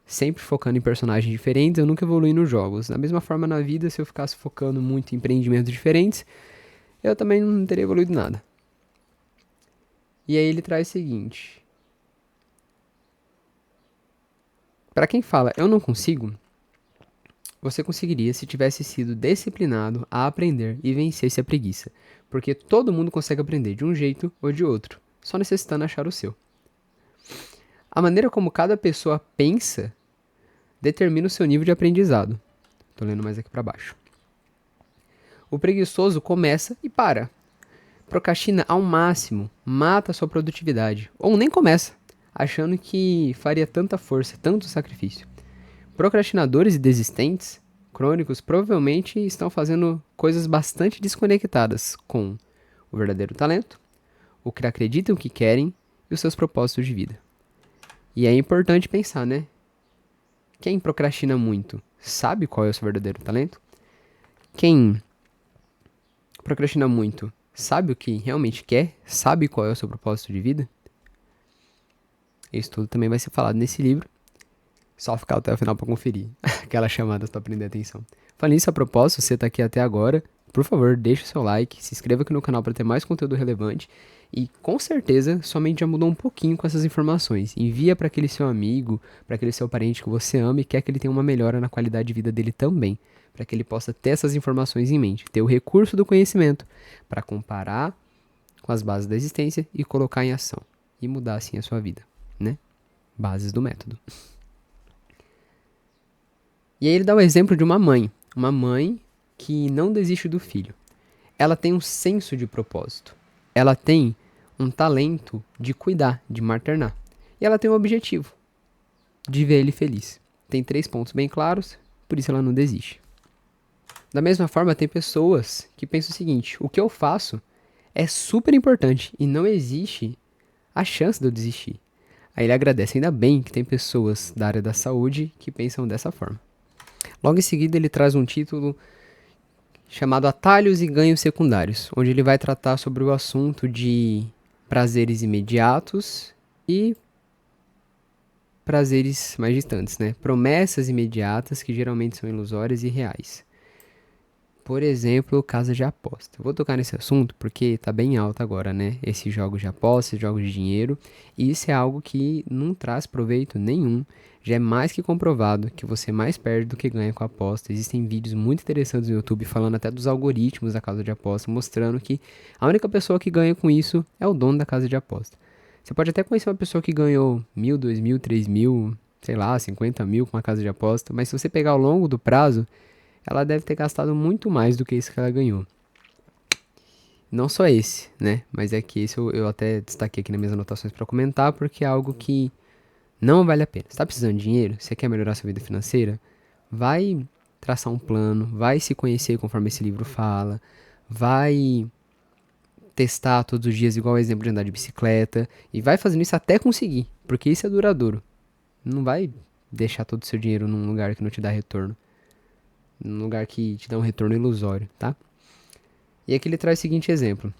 sempre focando em personagens diferentes, eu nunca evolui nos jogos. Da mesma forma na vida, se eu ficasse focando muito em empreendimentos diferentes, eu também não teria evoluído nada. E aí ele traz o seguinte: para quem fala eu não consigo, você conseguiria se tivesse sido disciplinado a aprender e vencesse a preguiça, porque todo mundo consegue aprender de um jeito ou de outro, só necessitando achar o seu. A maneira como cada pessoa pensa determina o seu nível de aprendizado. Tô lendo mais aqui para baixo. O preguiçoso começa e para. Procrastina ao máximo, mata sua produtividade, ou nem começa, achando que faria tanta força, tanto sacrifício. Procrastinadores e desistentes crônicos provavelmente estão fazendo coisas bastante desconectadas com o verdadeiro talento, o que acreditam que querem e os seus propósitos de vida. E é importante pensar, né? Quem procrastina muito sabe qual é o seu verdadeiro talento? Quem procrastina muito sabe o que realmente quer? Sabe qual é o seu propósito de vida? Isso tudo também vai ser falado nesse livro. Só ficar até o final para conferir. Aquelas chamadas para prender atenção. Falando isso a propósito, se você tá aqui até agora, por favor, deixa o seu like, se inscreva aqui no canal para ter mais conteúdo relevante. E com certeza, sua mente já mudou um pouquinho com essas informações. Envia para aquele seu amigo, para aquele seu parente que você ama e quer que ele tenha uma melhora na qualidade de vida dele também. Para que ele possa ter essas informações em mente. Ter o recurso do conhecimento para comparar com as bases da existência e colocar em ação. E mudar assim a sua vida, né? Bases do método. E aí ele dá o exemplo de uma mãe que não desiste do filho. Ela tem um senso de propósito. Ela tem um talento de cuidar, de maternar. E ela tem um objetivo, de ver ele feliz. Tem 3 pontos bem claros, por isso ela não desiste. Da mesma forma, tem pessoas que pensam o seguinte: o que eu faço é super importante e não existe a chance de eu desistir. Aí ele agradece, ainda bem que tem pessoas da área da saúde que pensam dessa forma. Logo em seguida, ele traz um título chamado Atalhos e Ganhos Secundários, onde ele vai tratar sobre o assunto de prazeres imediatos e prazeres mais distantes, né? Promessas imediatas que geralmente são ilusórias e reais. Por exemplo, casa de aposta. Eu vou tocar nesse assunto porque tá bem alto agora, né? Esses jogos de aposta, esses jogos de dinheiro. E isso é algo que não traz proveito nenhum. Já é mais que comprovado que você mais perde do que ganha com a aposta. Existem vídeos muito interessantes no YouTube falando até dos algoritmos da casa de aposta, mostrando que a única pessoa que ganha com isso é o dono da casa de aposta. Você pode até conhecer uma pessoa que ganhou 1.000, 2.000, 3.000, sei lá, 50.000 com uma casa de aposta, mas se você pegar ao longo do prazo, ela deve ter gastado muito mais do que isso que ela ganhou. Não só esse, né? Mas é que esse eu até destaquei aqui nas minhas anotações para comentar, porque é algo que não vale a pena. Você tá precisando de dinheiro? Você quer melhorar sua vida financeira? Vai traçar um plano, vai se conhecer conforme esse livro fala, vai testar todos os dias, igual o exemplo de andar de bicicleta, e vai fazendo isso até conseguir, porque isso é duradouro. Não vai deixar todo o seu dinheiro num lugar que não te dá retorno. num lugar que te dá um retorno ilusório, tá? E aqui ele traz o seguinte exemplo.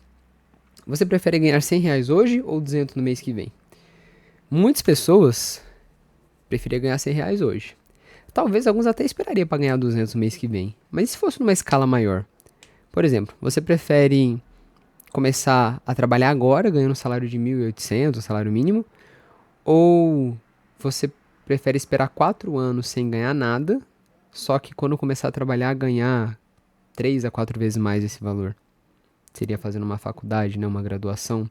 Você prefere ganhar R$ 100 hoje ou 200 no mês que vem? Muitas pessoas preferiam ganhar R$ 100 hoje. Talvez alguns até esperariam para ganhar 200 no mês que vem. Mas e se fosse numa escala maior? Por exemplo, você prefere começar a trabalhar agora, ganhando um salário de 1.800, um salário mínimo, ou você prefere esperar 4 anos sem ganhar nada, só que quando começar a trabalhar, ganhar 3 a 4 vezes mais esse valor? Seria fazendo uma faculdade, né, uma graduação.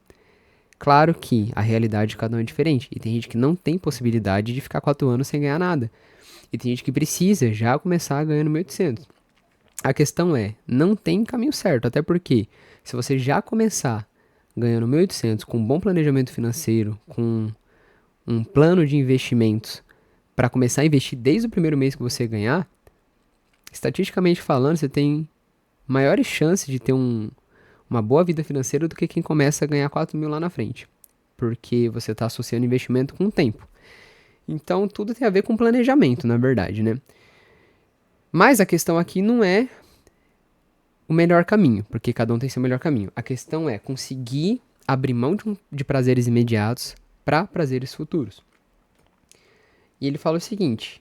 Claro que a realidade de cada um é diferente. E tem gente que não tem possibilidade de ficar 4 anos sem ganhar nada. E tem gente que precisa já começar ganhando 1.800. A questão é, não tem caminho certo. Até porque, se você já começar ganhando 1.800 com um bom planejamento financeiro, com um plano de investimentos, para começar a investir desde o primeiro mês que você ganhar, estatisticamente falando, você tem maiores chances de ter uma boa vida financeira do que quem começa a ganhar 4.000 lá na frente. Porque você está associando investimento com o tempo. Então, tudo tem a ver com planejamento, na verdade, né? Mas a questão aqui não é o melhor caminho, porque cada um tem seu melhor caminho. A questão é conseguir abrir mão de prazeres imediatos para prazeres futuros. E ele fala o seguinte: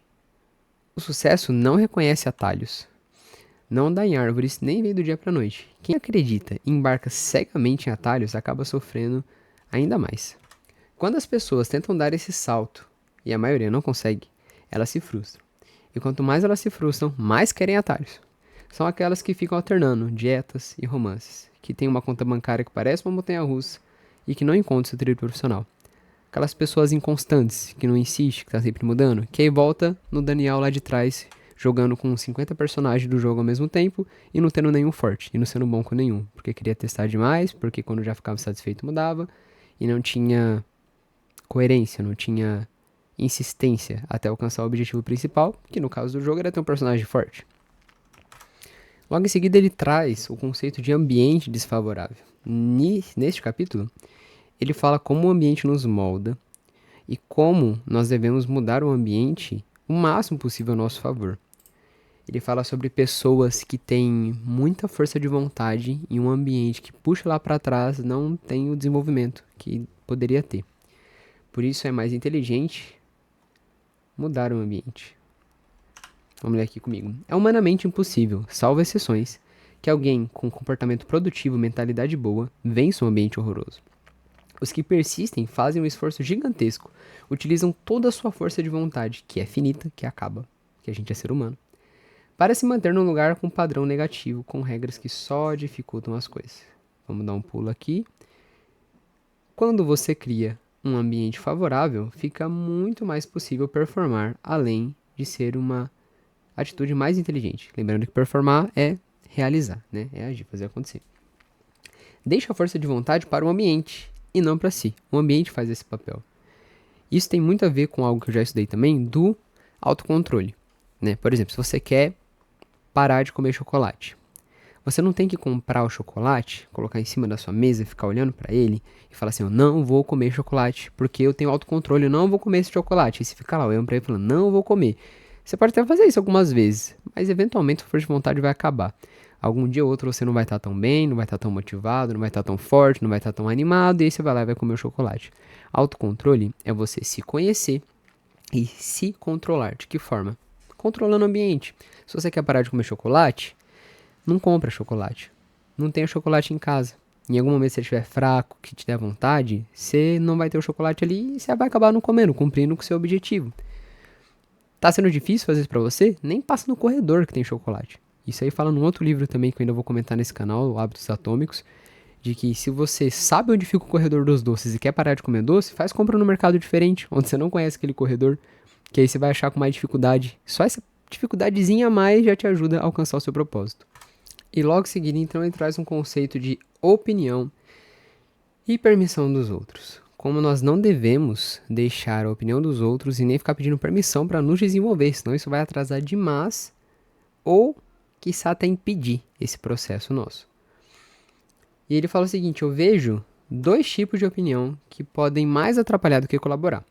o sucesso não reconhece atalhos. Não dá em árvores, nem vem do dia para a noite. Quem acredita e embarca cegamente em atalhos acaba sofrendo ainda mais. Quando as pessoas tentam dar esse salto, e a maioria não consegue, elas se frustram. E quanto mais elas se frustram, mais querem atalhos. São aquelas que ficam alternando dietas e romances, que tem uma conta bancária que parece uma montanha-russa e que não encontra seu trilho profissional. Aquelas pessoas inconstantes, que não insistem, que tá sempre mudando, que aí volta no Daniel lá de trás, jogando com 50 personagens do jogo ao mesmo tempo e não tendo nenhum forte, e não sendo bom com nenhum, porque queria testar demais, porque quando já ficava satisfeito mudava, e não tinha coerência, não tinha insistência até alcançar o objetivo principal, que no caso do jogo era ter um personagem forte. Logo em seguida ele traz o conceito de ambiente desfavorável. Neste capítulo, ele fala como o ambiente nos molda e como nós devemos mudar o ambiente o máximo possível a nosso favor. Ele fala sobre pessoas que têm muita força de vontade em um ambiente que puxa lá para trás não tem o desenvolvimento que poderia ter. Por isso é mais inteligente mudar o ambiente. Vamos ler aqui comigo. É humanamente impossível, salvo exceções, que alguém com comportamento produtivo e mentalidade boa vença um ambiente horroroso. Os que persistem fazem um esforço gigantesco, utilizam toda a sua força de vontade, que é finita, que acaba, que a gente é ser humano, para se manter num lugar com padrão negativo, com regras que só dificultam as coisas. Vamos dar um pulo aqui. Quando você cria um ambiente favorável, fica muito mais possível performar, além de ser uma atitude mais inteligente. Lembrando que performar é realizar, né? É agir, fazer acontecer. Deixa a força de vontade para o ambiente e não para si. O ambiente faz esse papel. Isso tem muito a ver com algo que eu já estudei também, do autocontrole, né? Por exemplo, se você quer parar de comer chocolate, você não tem que comprar o chocolate, colocar em cima da sua mesa e ficar olhando para ele e falar assim: eu não vou comer chocolate porque eu tenho autocontrole, eu não vou comer esse chocolate. E você fica lá olhando para ele falando: não vou comer. Você pode até fazer isso algumas vezes, mas eventualmente a força de vontade vai acabar. Algum dia ou outro você não vai estar tão bem, não vai estar tão motivado, não vai estar tão forte, não vai estar tão animado, e aí você vai lá e vai comer o chocolate. Autocontrole é você se conhecer e se controlar. De que forma? Controlando o ambiente. Se você quer parar de comer chocolate, não compra chocolate. Não tenha chocolate em casa. Em algum momento, se você estiver fraco, que te der vontade, você não vai ter o chocolate ali e você vai acabar não comendo, cumprindo com o seu objetivo. Tá sendo difícil fazer isso pra você? Nem passa no corredor que tem chocolate. Isso aí fala num outro livro também que eu ainda vou comentar nesse canal, Hábitos Atômicos, de que se você sabe onde fica o corredor dos doces e quer parar de comer doce, faz compra no mercado diferente, onde você não conhece aquele corredor, que aí você vai achar com mais dificuldade. Só essa dificuldadezinha a mais já te ajuda a alcançar o seu propósito. E logo em seguida, então, ele traz um conceito de opinião e permissão dos outros. Como nós não devemos deixar a opinião dos outros e nem ficar pedindo permissão para nos desenvolver, senão isso vai atrasar demais ou, quiçá, até impedir esse processo nosso. E ele fala o seguinte: eu vejo 2 tipos de opinião que podem mais atrapalhar do que colaborar.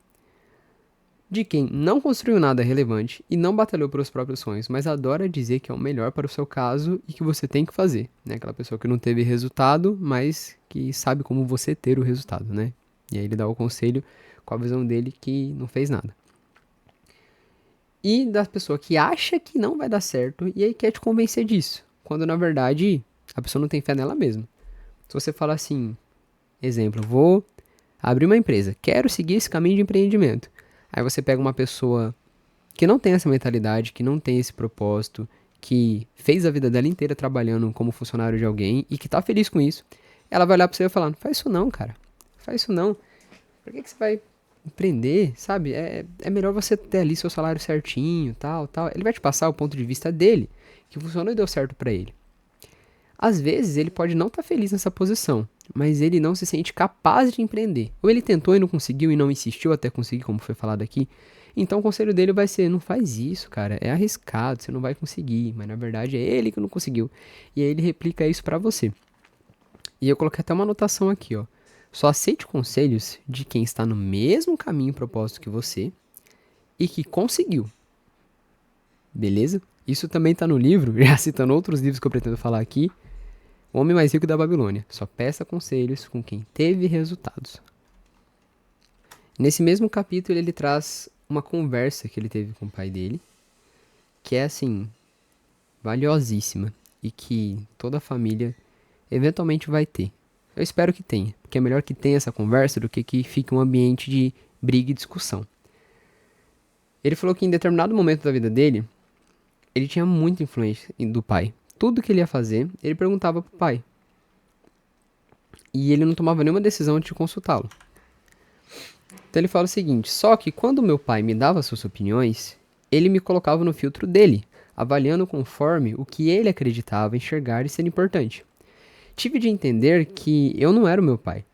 de quem não construiu nada relevante e não batalhou pelos próprios sonhos, mas adora dizer que é o melhor para o seu caso e que você tem que fazer, né? Aquela pessoa que não teve resultado, mas que sabe como você ter o resultado, né? E aí ele dá o conselho com a visão dele que não fez nada. E da pessoa que acha que não vai dar certo e aí quer te convencer disso, quando na verdade a pessoa não tem fé nela mesma. Se você fala assim, exemplo, vou abrir uma empresa, quero seguir esse caminho de empreendimento. Aí você pega uma pessoa que não tem essa mentalidade, que não tem esse propósito, que fez a vida dela inteira trabalhando como funcionário de alguém e que tá feliz com isso, ela vai olhar pra você e vai falar, não faz isso não, cara. Não faz isso não. Por que você vai empreender, sabe? É melhor você ter ali seu salário certinho, tal, tal. Ele vai te passar o ponto de vista dele, que funcionou e deu certo pra ele. Às vezes ele pode não estar feliz nessa posição, mas ele não se sente capaz de empreender. Ou ele tentou e não conseguiu e não insistiu até conseguir, como foi falado aqui. Então o conselho dele vai ser: não faz isso, cara, é arriscado, você não vai conseguir. Mas na verdade é ele que não conseguiu. E aí ele replica isso pra você. E eu coloquei até uma anotação aqui, ó. Só aceite conselhos de quem está no mesmo caminho e propósito que você e que conseguiu. Beleza? Isso também tá no livro, já citando outros livros que eu pretendo falar aqui. O Homem Mais Rico da Babilônia. Só peça conselhos com quem teve resultados. Nesse mesmo capítulo, ele traz uma conversa que ele teve com o pai dele, que é, assim, valiosíssima e que toda a família eventualmente vai ter. Eu espero que tenha, porque é melhor que tenha essa conversa do que fique um ambiente de briga e discussão. Ele falou que em determinado momento da vida dele, ele tinha muita influência do pai. Tudo que ele ia fazer, ele perguntava pro pai. E ele não tomava nenhuma decisão antes de consultá-lo. Então ele fala o seguinte: só que quando meu pai me dava suas opiniões, ele me colocava no filtro dele, avaliando conforme o que ele acreditava enxergar e ser importante. Tive de entender que eu não era o meu pai,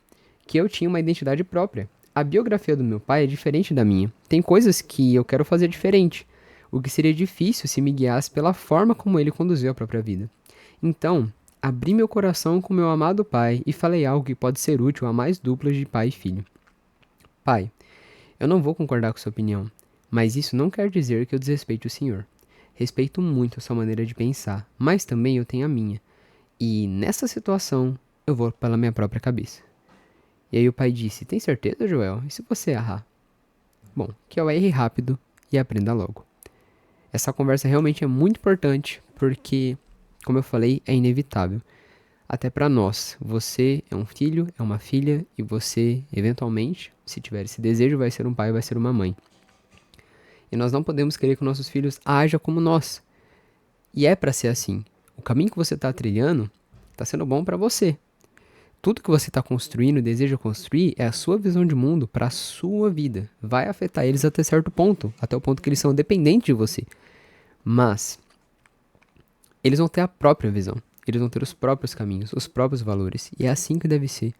que eu tinha uma identidade própria. A biografia do meu pai é diferente da minha. Tem coisas que eu quero fazer diferente, o que seria difícil se me guiasse pela forma como ele conduziu a própria vida. Então, abri meu coração com meu amado pai e falei algo que pode ser útil a mais duplas de pai e filho. Pai, eu não vou concordar com sua opinião, mas isso não quer dizer que eu desrespeite o senhor. Respeito muito a sua maneira de pensar, mas também eu tenho a minha. E nessa situação, eu vou pela minha própria cabeça. E aí o pai disse: tem certeza, Joel? E se você errar? Bom, que eu erre rápido e aprenda logo. Essa conversa realmente é muito importante, porque, como eu falei, é inevitável. Até para nós, você é um filho, é uma filha, e você, eventualmente, se tiver esse desejo, vai ser um pai, vai ser uma mãe. E nós não podemos querer que nossos filhos ajam como nós. E é para ser assim. O caminho que você está trilhando está sendo bom para você. Tudo que você está construindo, deseja construir, é a sua visão de mundo para a sua vida. Vai afetar eles até certo ponto, até o ponto que eles são dependentes de você. Mas eles vão ter a própria visão. Eles vão ter os próprios caminhos, os próprios valores. E é assim que deve ser.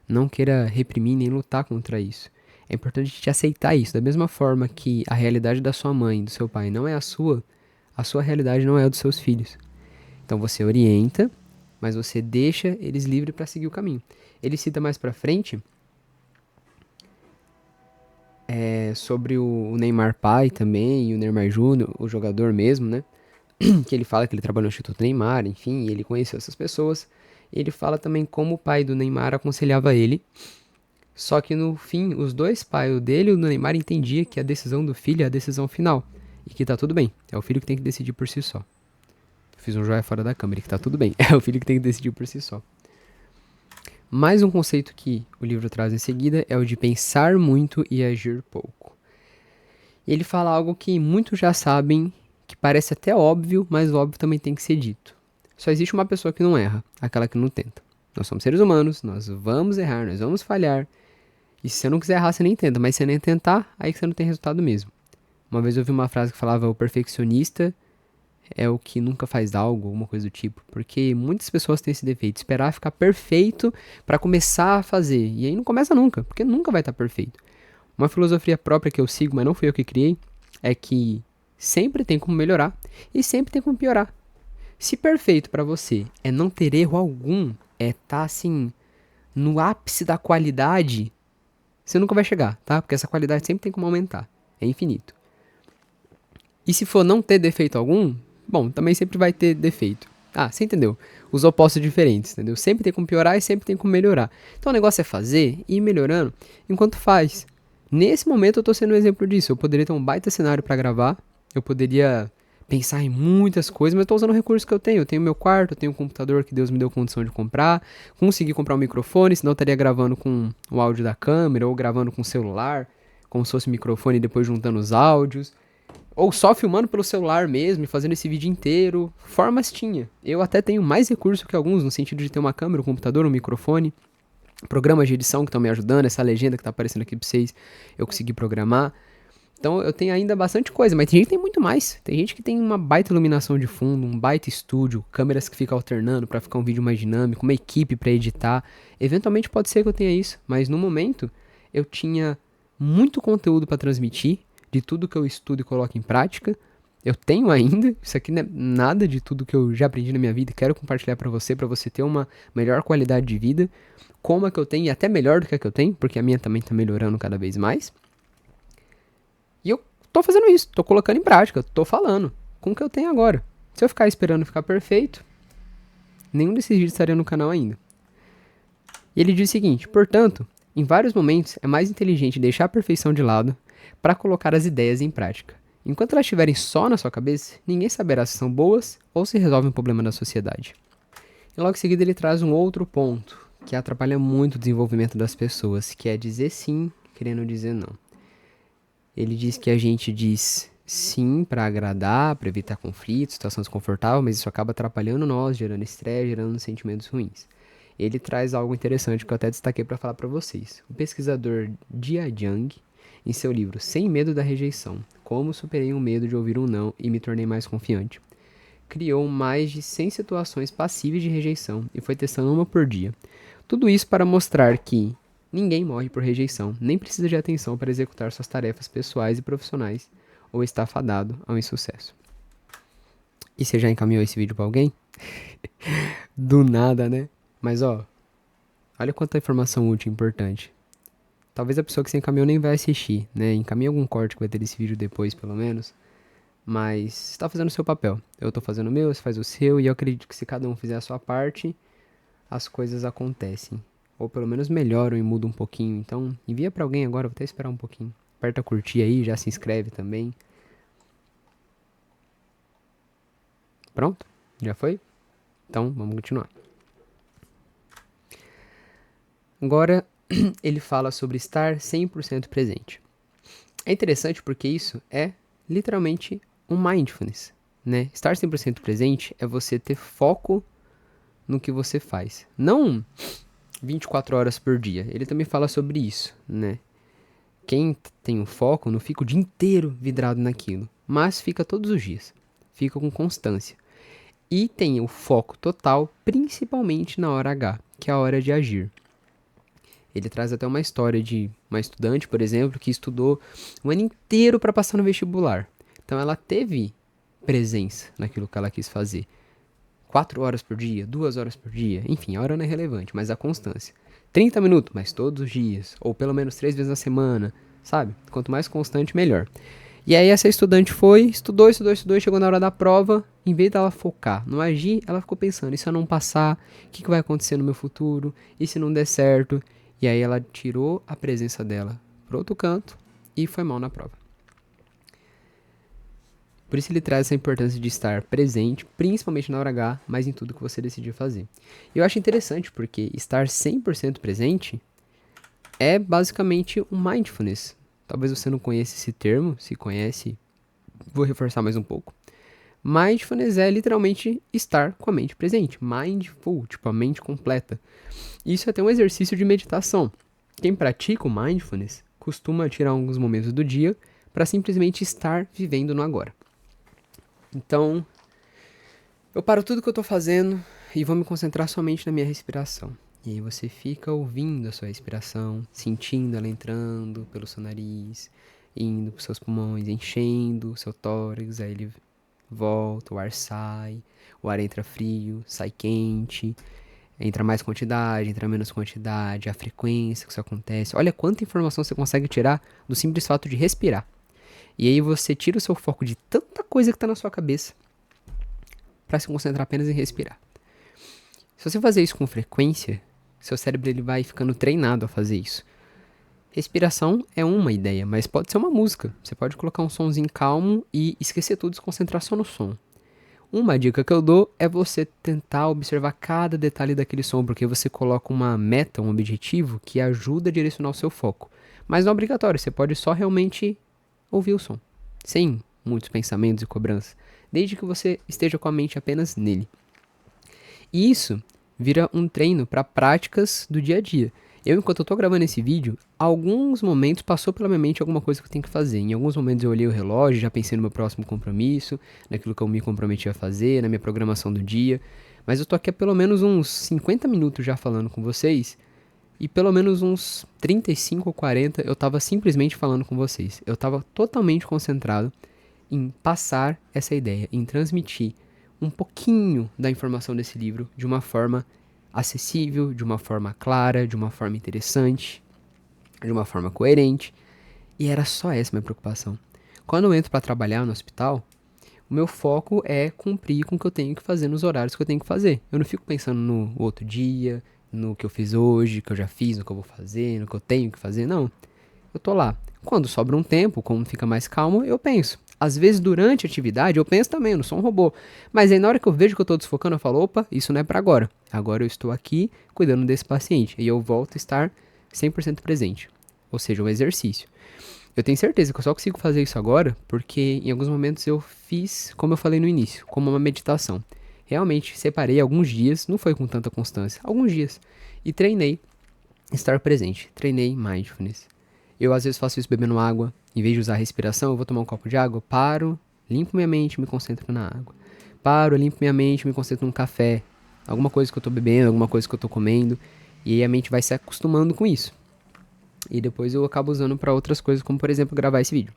Não queira reprimir nem lutar contra isso. É importante te aceitar isso. Da mesma forma que a realidade da sua mãe, do seu pai, não é a sua realidade não é a dos seus filhos. Então você orienta, mas você deixa eles livres para seguir o caminho. Ele cita mais pra frente sobre o Neymar pai também, e o Neymar Júnior, o jogador mesmo, né? Que ele fala que ele trabalhou no Instituto Neymar, enfim, e ele conheceu essas pessoas. E ele fala também como o pai do Neymar aconselhava ele. Só que no fim, os dois pais, o dele e o do Neymar, entendiam que a decisão do filho é a decisão final. E que tá tudo bem. É o filho que tem que decidir por si só. Fiz um joia fora da câmera, que tá tudo bem. É o filho que tem que decidir por si só. Mais um conceito que o livro traz em seguida é o de pensar muito e agir pouco. Ele fala algo que muitos já sabem, que parece até óbvio, mas o óbvio também tem que ser dito. Só existe uma pessoa que não erra, aquela que não tenta. Nós somos seres humanos, nós vamos errar, nós vamos falhar. E se você não quiser errar, você nem tenta, mas se você nem tentar, aí que você não tem resultado mesmo. Uma vez eu ouvi uma frase que falava: o perfeccionista é o que nunca faz algo, alguma coisa do tipo. Porque muitas pessoas têm esse defeito, esperar ficar perfeito para começar a fazer. E aí não começa nunca, porque nunca vai estar perfeito. Uma filosofia própria que eu sigo, mas não fui eu que criei, é que sempre tem como melhorar e sempre tem como piorar. Se perfeito para você é não ter erro algum, é tá assim no ápice da qualidade, você nunca vai chegar, tá? Porque essa qualidade sempre tem como aumentar. É infinito. E se for não ter defeito algum, bom, também sempre vai ter defeito. Ah, você entendeu? Os opostos diferentes, entendeu? Sempre tem como piorar e sempre tem como melhorar. Então o negócio é fazer e ir melhorando enquanto faz. Nesse momento eu tô sendo um exemplo disso. Eu poderia ter um baita cenário pra gravar, eu poderia pensar em muitas coisas, mas eu tô usando o recurso que eu tenho. Eu tenho meu quarto, eu tenho um computador que Deus me deu condição de comprar, consegui comprar um microfone, senão eu estaria gravando com o áudio da câmera ou gravando com o celular, como se fosse microfone e depois juntando os áudios. Ou só filmando pelo celular mesmo e fazendo esse vídeo inteiro. Formas tinha. Eu até tenho mais recurso que alguns, no sentido de ter uma câmera, um computador, um microfone. Programas de edição que estão me ajudando, essa legenda que está aparecendo aqui para vocês, eu consegui programar. Então eu tenho ainda bastante coisa, mas tem gente que tem muito mais. Tem gente que tem uma baita iluminação de fundo, um baita estúdio, câmeras que ficam alternando para ficar um vídeo mais dinâmico, uma equipe para editar. Eventualmente pode ser que eu tenha isso, mas no momento eu tinha muito conteúdo para transmitir de tudo que eu estudo e coloco em prática. Eu tenho ainda, isso aqui não é nada de tudo que eu já aprendi na minha vida e quero compartilhar para você ter uma melhor qualidade de vida, como a que eu tenho e até melhor do que a que eu tenho, porque a minha também tá melhorando cada vez mais. E eu tô fazendo isso, tô colocando em prática, tô falando com o que eu tenho agora. Se eu ficar esperando ficar perfeito, nenhum desses vídeos estaria no canal ainda. E ele diz o seguinte: portanto, em vários momentos é mais inteligente deixar a perfeição de lado para colocar as ideias em prática. Enquanto elas estiverem só na sua cabeça, ninguém saberá se são boas ou se resolvem um problema da sociedade. E logo em seguida ele traz um outro ponto que atrapalha muito o desenvolvimento das pessoas, que é dizer sim, querendo dizer não. Ele diz que a gente diz sim para agradar, para evitar conflitos, situação desconfortável, mas isso acaba atrapalhando nós, gerando estresse, gerando sentimentos ruins. Ele traz algo interessante que eu até destaquei para falar para vocês. O pesquisador Jia Jiang, em seu livro Sem Medo da Rejeição, Como Superei o Medo de Ouvir um Não e Me Tornei Mais Confiante, criou mais de 100 situações passíveis de rejeição e foi testando uma por dia. Tudo isso para mostrar que ninguém morre por rejeição, nem precisa de atenção para executar suas tarefas pessoais e profissionais, ou está fadado ao insucesso. E você já encaminhou esse vídeo para alguém? Do nada, né? Mas ó, olha quanta informação útil e importante. Talvez a pessoa que você encaminhou nem vai assistir, né? Encaminha algum corte que vai ter desse vídeo depois, pelo menos. Mas você tá fazendo o seu papel. Eu tô fazendo o meu, você faz o seu, e eu acredito que se cada um fizer a sua parte, as coisas acontecem. Ou pelo menos melhoram e mudam um pouquinho. Então, envia pra alguém agora, vou até esperar um pouquinho. Aperta curtir aí, já se inscreve também. Pronto? Já foi? Então, vamos continuar. Agora, ele fala sobre estar 100% presente. É interessante porque isso é literalmente um mindfulness, né? Estar 100% presente é você ter foco no que você faz. Não 24 horas por dia. Ele também fala sobre isso, né? Quem tem um foco não fica o dia inteiro vidrado naquilo, mas fica todos os dias. Fica com constância. E tem o foco total, principalmente na hora H, que é a hora de agir. Ele traz até uma história de uma estudante, por exemplo, que estudou um ano inteiro para passar no vestibular. Então ela teve presença naquilo que ela quis fazer. 4 horas por dia, 2 horas por dia, enfim, a hora não é relevante, mas a constância. 30 minutos, mas todos os dias, ou pelo menos 3 vezes na semana, sabe? Quanto mais constante, melhor. E aí essa estudante foi, estudou, chegou na hora da prova, em vez dela focar no agir, ela ficou pensando, e se eu não passar, o que vai acontecer no meu futuro? E se não der certo? E aí ela tirou a presença dela pro outro canto e foi mal na prova. Por isso ele traz essa importância de estar presente, principalmente na hora H, mas em tudo que você decidir fazer. E eu acho interessante porque estar 100% presente é basicamente um mindfulness. Talvez você não conheça esse termo, se conhece, vou reforçar mais um pouco. Mindfulness é literalmente estar com a mente presente. Mindful, tipo a mente completa. Isso é até um exercício de meditação. Quem pratica o mindfulness costuma tirar alguns momentos do dia para simplesmente estar vivendo no agora. Então, eu paro tudo que eu tô fazendo e vou me concentrar somente na minha respiração. E aí você fica ouvindo a sua respiração, sentindo ela entrando pelo seu nariz, indo pros seus pulmões, enchendo o seu tórax, aí ele volta, o ar sai, o ar entra frio, sai quente, entra mais quantidade, entra menos quantidade, a frequência que isso acontece. Olha quanta informação você consegue tirar do simples fato de respirar. E aí você tira o seu foco de tanta coisa que tá na sua cabeça para se concentrar apenas em respirar. Se você fazer isso com frequência, seu cérebro ele vai ficando treinado a fazer isso. Respiração é uma ideia, mas pode ser uma música. Você pode colocar um sonzinho calmo e esquecer tudo e se concentrar só no som. Uma dica que eu dou é você tentar observar cada detalhe daquele som, porque você coloca uma meta, um objetivo que ajuda a direcionar o seu foco. Mas não é obrigatório, você pode só realmente ouvir o som, sem muitos pensamentos e cobranças, desde que você esteja com a mente apenas nele. E isso vira um treino para práticas do dia a dia. Enquanto eu tô gravando esse vídeo, alguns momentos passou pela minha mente alguma coisa que eu tenho que fazer. Em alguns momentos eu olhei o relógio, já pensei no meu próximo compromisso, naquilo que eu me comprometi a fazer, na minha programação do dia. Mas eu tô aqui há pelo menos uns 50 minutos já falando com vocês, e pelo menos uns 35 ou 40 eu tava simplesmente falando com vocês. Eu tava totalmente concentrado em passar essa ideia, em transmitir um pouquinho da informação desse livro de uma forma acessível, de uma forma clara, de uma forma interessante, de uma forma coerente. E era só essa minha preocupação. Quando eu entro para trabalhar no hospital, o meu foco é cumprir com o que eu tenho que fazer nos horários que eu tenho que fazer. Eu não fico pensando no outro dia, no que eu fiz hoje, que eu já fiz, no que eu vou fazer, no que eu tenho que fazer, não. Eu tô lá. Quando sobra um tempo, como fica mais calmo, eu penso. Às vezes, durante a atividade, eu penso também, eu não sou um robô. Mas aí, na hora que eu vejo que eu tô desfocando, eu falo, opa, isso não é pra agora. Agora eu estou aqui cuidando desse paciente. E eu volto a estar 100% presente. Ou seja, um exercício. Eu tenho certeza que eu só consigo fazer isso agora porque em alguns momentos eu fiz, como eu falei no início, como uma meditação. Realmente separei alguns dias, não foi com tanta constância, alguns dias. E treinei estar presente. Treinei mindfulness. Eu às vezes faço isso bebendo água. Em vez de usar a respiração, eu vou tomar um copo de água, paro, limpo minha mente, me concentro na água. Paro, limpo minha mente, me concentro num café. Alguma coisa que eu tô bebendo, alguma coisa que eu tô comendo. E aí a mente vai se acostumando com isso. E depois eu acabo usando para outras coisas, como por exemplo gravar esse vídeo.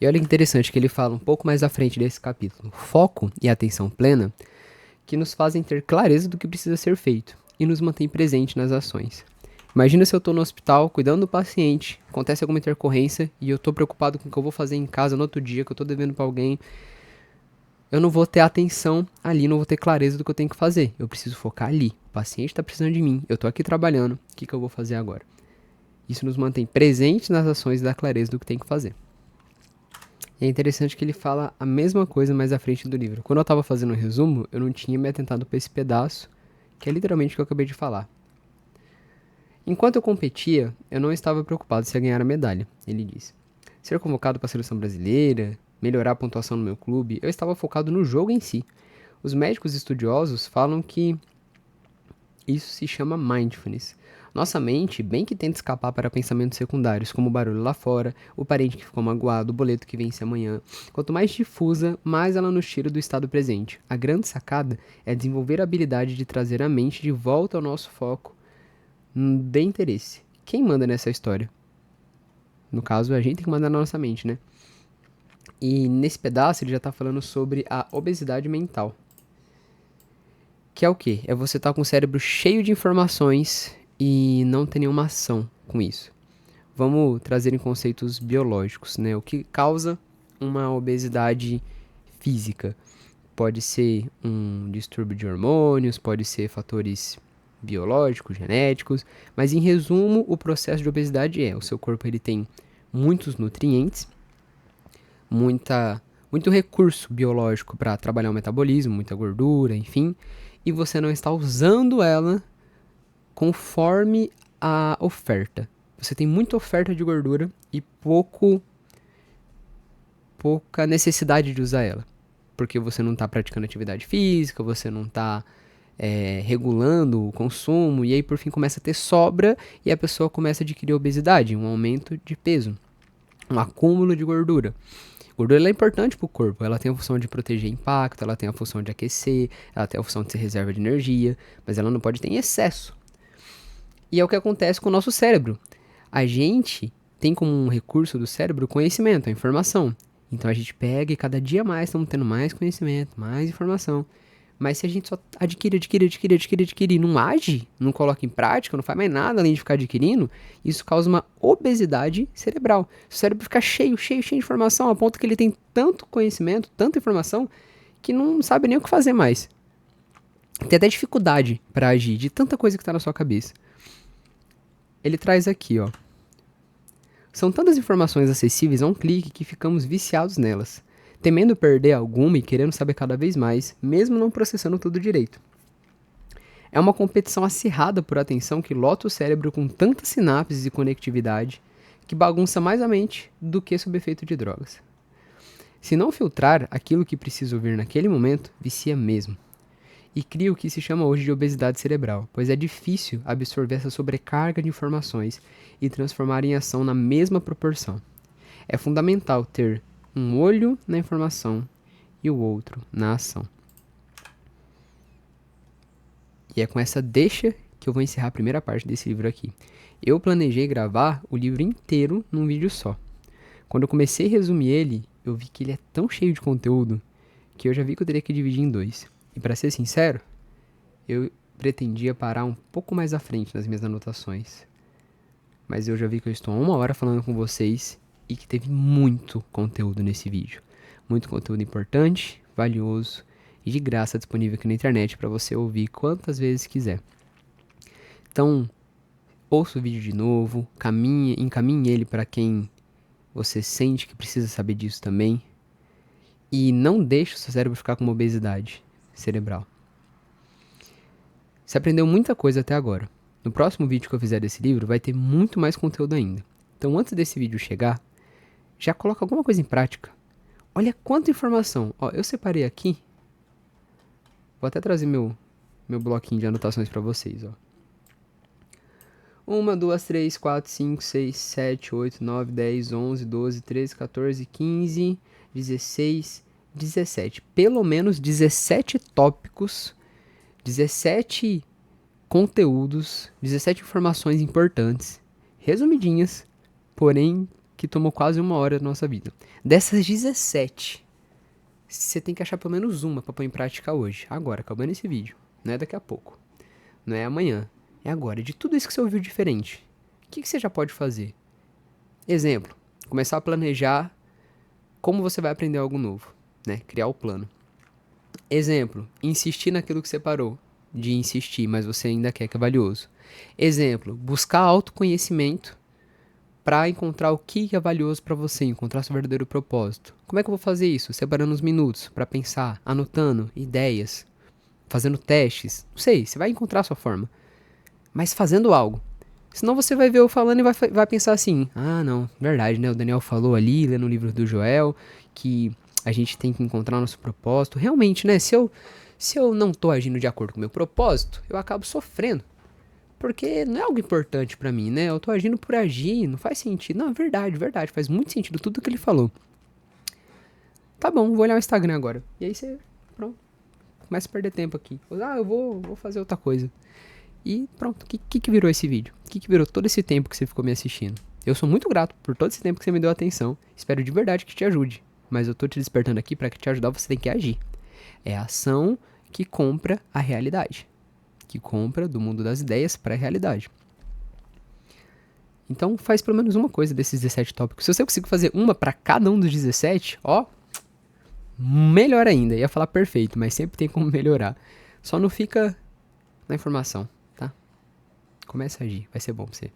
E olha que interessante que ele fala um pouco mais à frente desse capítulo. Foco e atenção plena que nos fazem ter clareza do que precisa ser feito e nos mantém presente nas ações. Imagina se eu tô no hospital, cuidando do paciente, acontece alguma intercorrência e eu tô preocupado com o que eu vou fazer em casa no outro dia, que eu tô devendo pra alguém. Eu não vou ter atenção ali, não vou ter clareza do que eu tenho que fazer. Eu preciso focar ali. O paciente tá precisando de mim, eu tô aqui trabalhando, o que eu vou fazer agora? Isso nos mantém presentes nas ações e dá clareza do que tem que fazer. E é interessante que ele fala a mesma coisa mais à frente do livro. Quando eu tava fazendo o resumo, eu não tinha me atentado pra esse pedaço, que é literalmente o que eu acabei de falar. Enquanto eu competia, eu não estava preocupado se ia ganhar a medalha, ele disse. Ser convocado para a seleção brasileira, melhorar a pontuação no meu clube, eu estava focado no jogo em si. Os médicos estudiosos falam que isso se chama mindfulness. Nossa mente bem que tenta escapar para pensamentos secundários, como o barulho lá fora, o parente que ficou magoado, o boleto que vence amanhã. Quanto mais difusa, mais ela nos tira do estado presente. A grande sacada é desenvolver a habilidade de trazer a mente de volta ao nosso foco de interesse. Quem manda nessa história? No caso, a gente tem que mandar na nossa mente, né? E nesse pedaço ele já tá falando sobre a obesidade mental. Que é o quê? É você estar com o cérebro cheio de informações e não ter nenhuma ação com isso. Vamos trazer em conceitos biológicos, né? O que causa uma obesidade física? Pode ser um distúrbio de hormônios, pode ser fatores biológicos, genéticos, mas em resumo, o processo de obesidade o seu corpo ele tem muitos nutrientes, muito recurso biológico para trabalhar o metabolismo, muita gordura, enfim, e você não está usando ela conforme a oferta. Você tem muita oferta de gordura e pouca necessidade de usar ela, porque você não está praticando atividade física, você não está regulando o consumo, e aí por fim começa a ter sobra e a pessoa começa a adquirir obesidade, um aumento de peso, um acúmulo de gordura. Gordura ela é importante para o corpo, ela tem a função de proteger impacto, ela tem a função de aquecer, ela tem a função de ser reserva de energia, mas ela não pode ter em excesso. E é o que acontece com o nosso cérebro. A gente tem como um recurso do cérebro o conhecimento, a informação. Então a gente pega e cada dia mais estamos tendo mais conhecimento, mais informação. Mas se a gente só adquire e não age, não coloca em prática, não faz mais nada além de ficar adquirindo, isso causa uma obesidade cerebral. O cérebro fica cheio de informação, a ponto que ele tem tanto conhecimento, tanta informação, que não sabe nem o que fazer mais. Tem até dificuldade para agir de tanta coisa que tá na sua cabeça. Ele traz aqui, ó. São tantas informações acessíveis a um clique que ficamos viciados nelas, temendo perder alguma e querendo saber cada vez mais, mesmo não processando tudo direito. É uma competição acirrada por atenção que lota o cérebro com tantas sinapses e conectividade que bagunça mais a mente do que sob efeito de drogas. Se não filtrar aquilo que precisa ouvir naquele momento, vicia mesmo. E cria o que se chama hoje de obesidade cerebral, pois é difícil absorver essa sobrecarga de informações e transformar em ação na mesma proporção. É fundamental ter um olho na informação e o outro na ação. E é com essa deixa que eu vou encerrar a primeira parte desse livro aqui. Eu planejei gravar o livro inteiro num vídeo só. Quando eu comecei a resumir ele, eu vi que ele é tão cheio de conteúdo que eu já vi que eu teria que dividir em 2. E para ser sincero, eu pretendia parar um pouco mais à frente nas minhas anotações. Mas eu já vi que eu estou há 1 hora falando com vocês e que teve muito conteúdo nesse vídeo. Muito conteúdo importante, valioso e de graça disponível aqui na internet para você ouvir quantas vezes quiser. Então, ouça o vídeo de novo, encaminhe ele para quem você sente que precisa saber disso também. E não deixe o seu cérebro ficar com uma obesidade cerebral. Você aprendeu muita coisa até agora. No próximo vídeo que eu fizer desse livro vai ter muito mais conteúdo ainda. Então antes desse vídeo chegar, já coloca alguma coisa em prática. Olha quanta informação. Ó, eu separei aqui. Vou até trazer meu bloquinho de anotações para vocês. Ó. 1, 2, 3, 4, 5, 6, 7, 8, 9, 10, 11, 12, 13, 14, 15, 16, 17. Pelo menos 17 tópicos, 17 conteúdos, 17 informações importantes, resumidinhas, porém que tomou quase 1 hora da nossa vida. Dessas 17, você tem que achar pelo menos uma para pôr em prática hoje, agora, acabando esse vídeo. Não é daqui a pouco, não é amanhã, é agora. De tudo isso que você ouviu diferente, o que você já pode fazer? Exemplo, começar a planejar como você vai aprender algo novo, né? Criar o plano. Exemplo, insistir naquilo que você parou de insistir, mas você ainda quer que é valioso. Exemplo, buscar autoconhecimento para encontrar o que é valioso para você, encontrar seu verdadeiro propósito. Como é que eu vou fazer isso? Separando uns minutos para pensar, anotando ideias, fazendo testes. Não sei, você vai encontrar a sua forma. Mas fazendo algo. Senão você vai ver eu falando e vai pensar assim, ah não, verdade, né? O Daniel falou ali, lendo o livro do Joel, que a gente tem que encontrar o nosso propósito. Realmente, né? Se eu não tô agindo de acordo com o meu propósito, eu acabo sofrendo. Porque não é algo importante pra mim, né? Eu tô agindo por agir, não faz sentido. Não, é verdade, faz muito sentido tudo que ele falou. Tá bom, vou olhar o Instagram agora. E aí você, pronto, começa a perder tempo aqui. Ah, eu vou fazer outra coisa. E pronto, o que virou esse vídeo? O que virou todo esse tempo que você ficou me assistindo? Eu sou muito grato por todo esse tempo que você me deu atenção. Espero de verdade que te ajude. Mas eu tô te despertando aqui pra que te ajudar, você tem que agir. É a ação que compra a realidade. Que compra do mundo das ideias para a realidade. Então faz pelo menos uma coisa desses 17 tópicos. Se você conseguir fazer uma para cada um dos 17, ó, melhor ainda. Ia falar perfeito, mas sempre tem como melhorar. Só não fica na informação, tá? Comece a agir, vai ser bom pra você.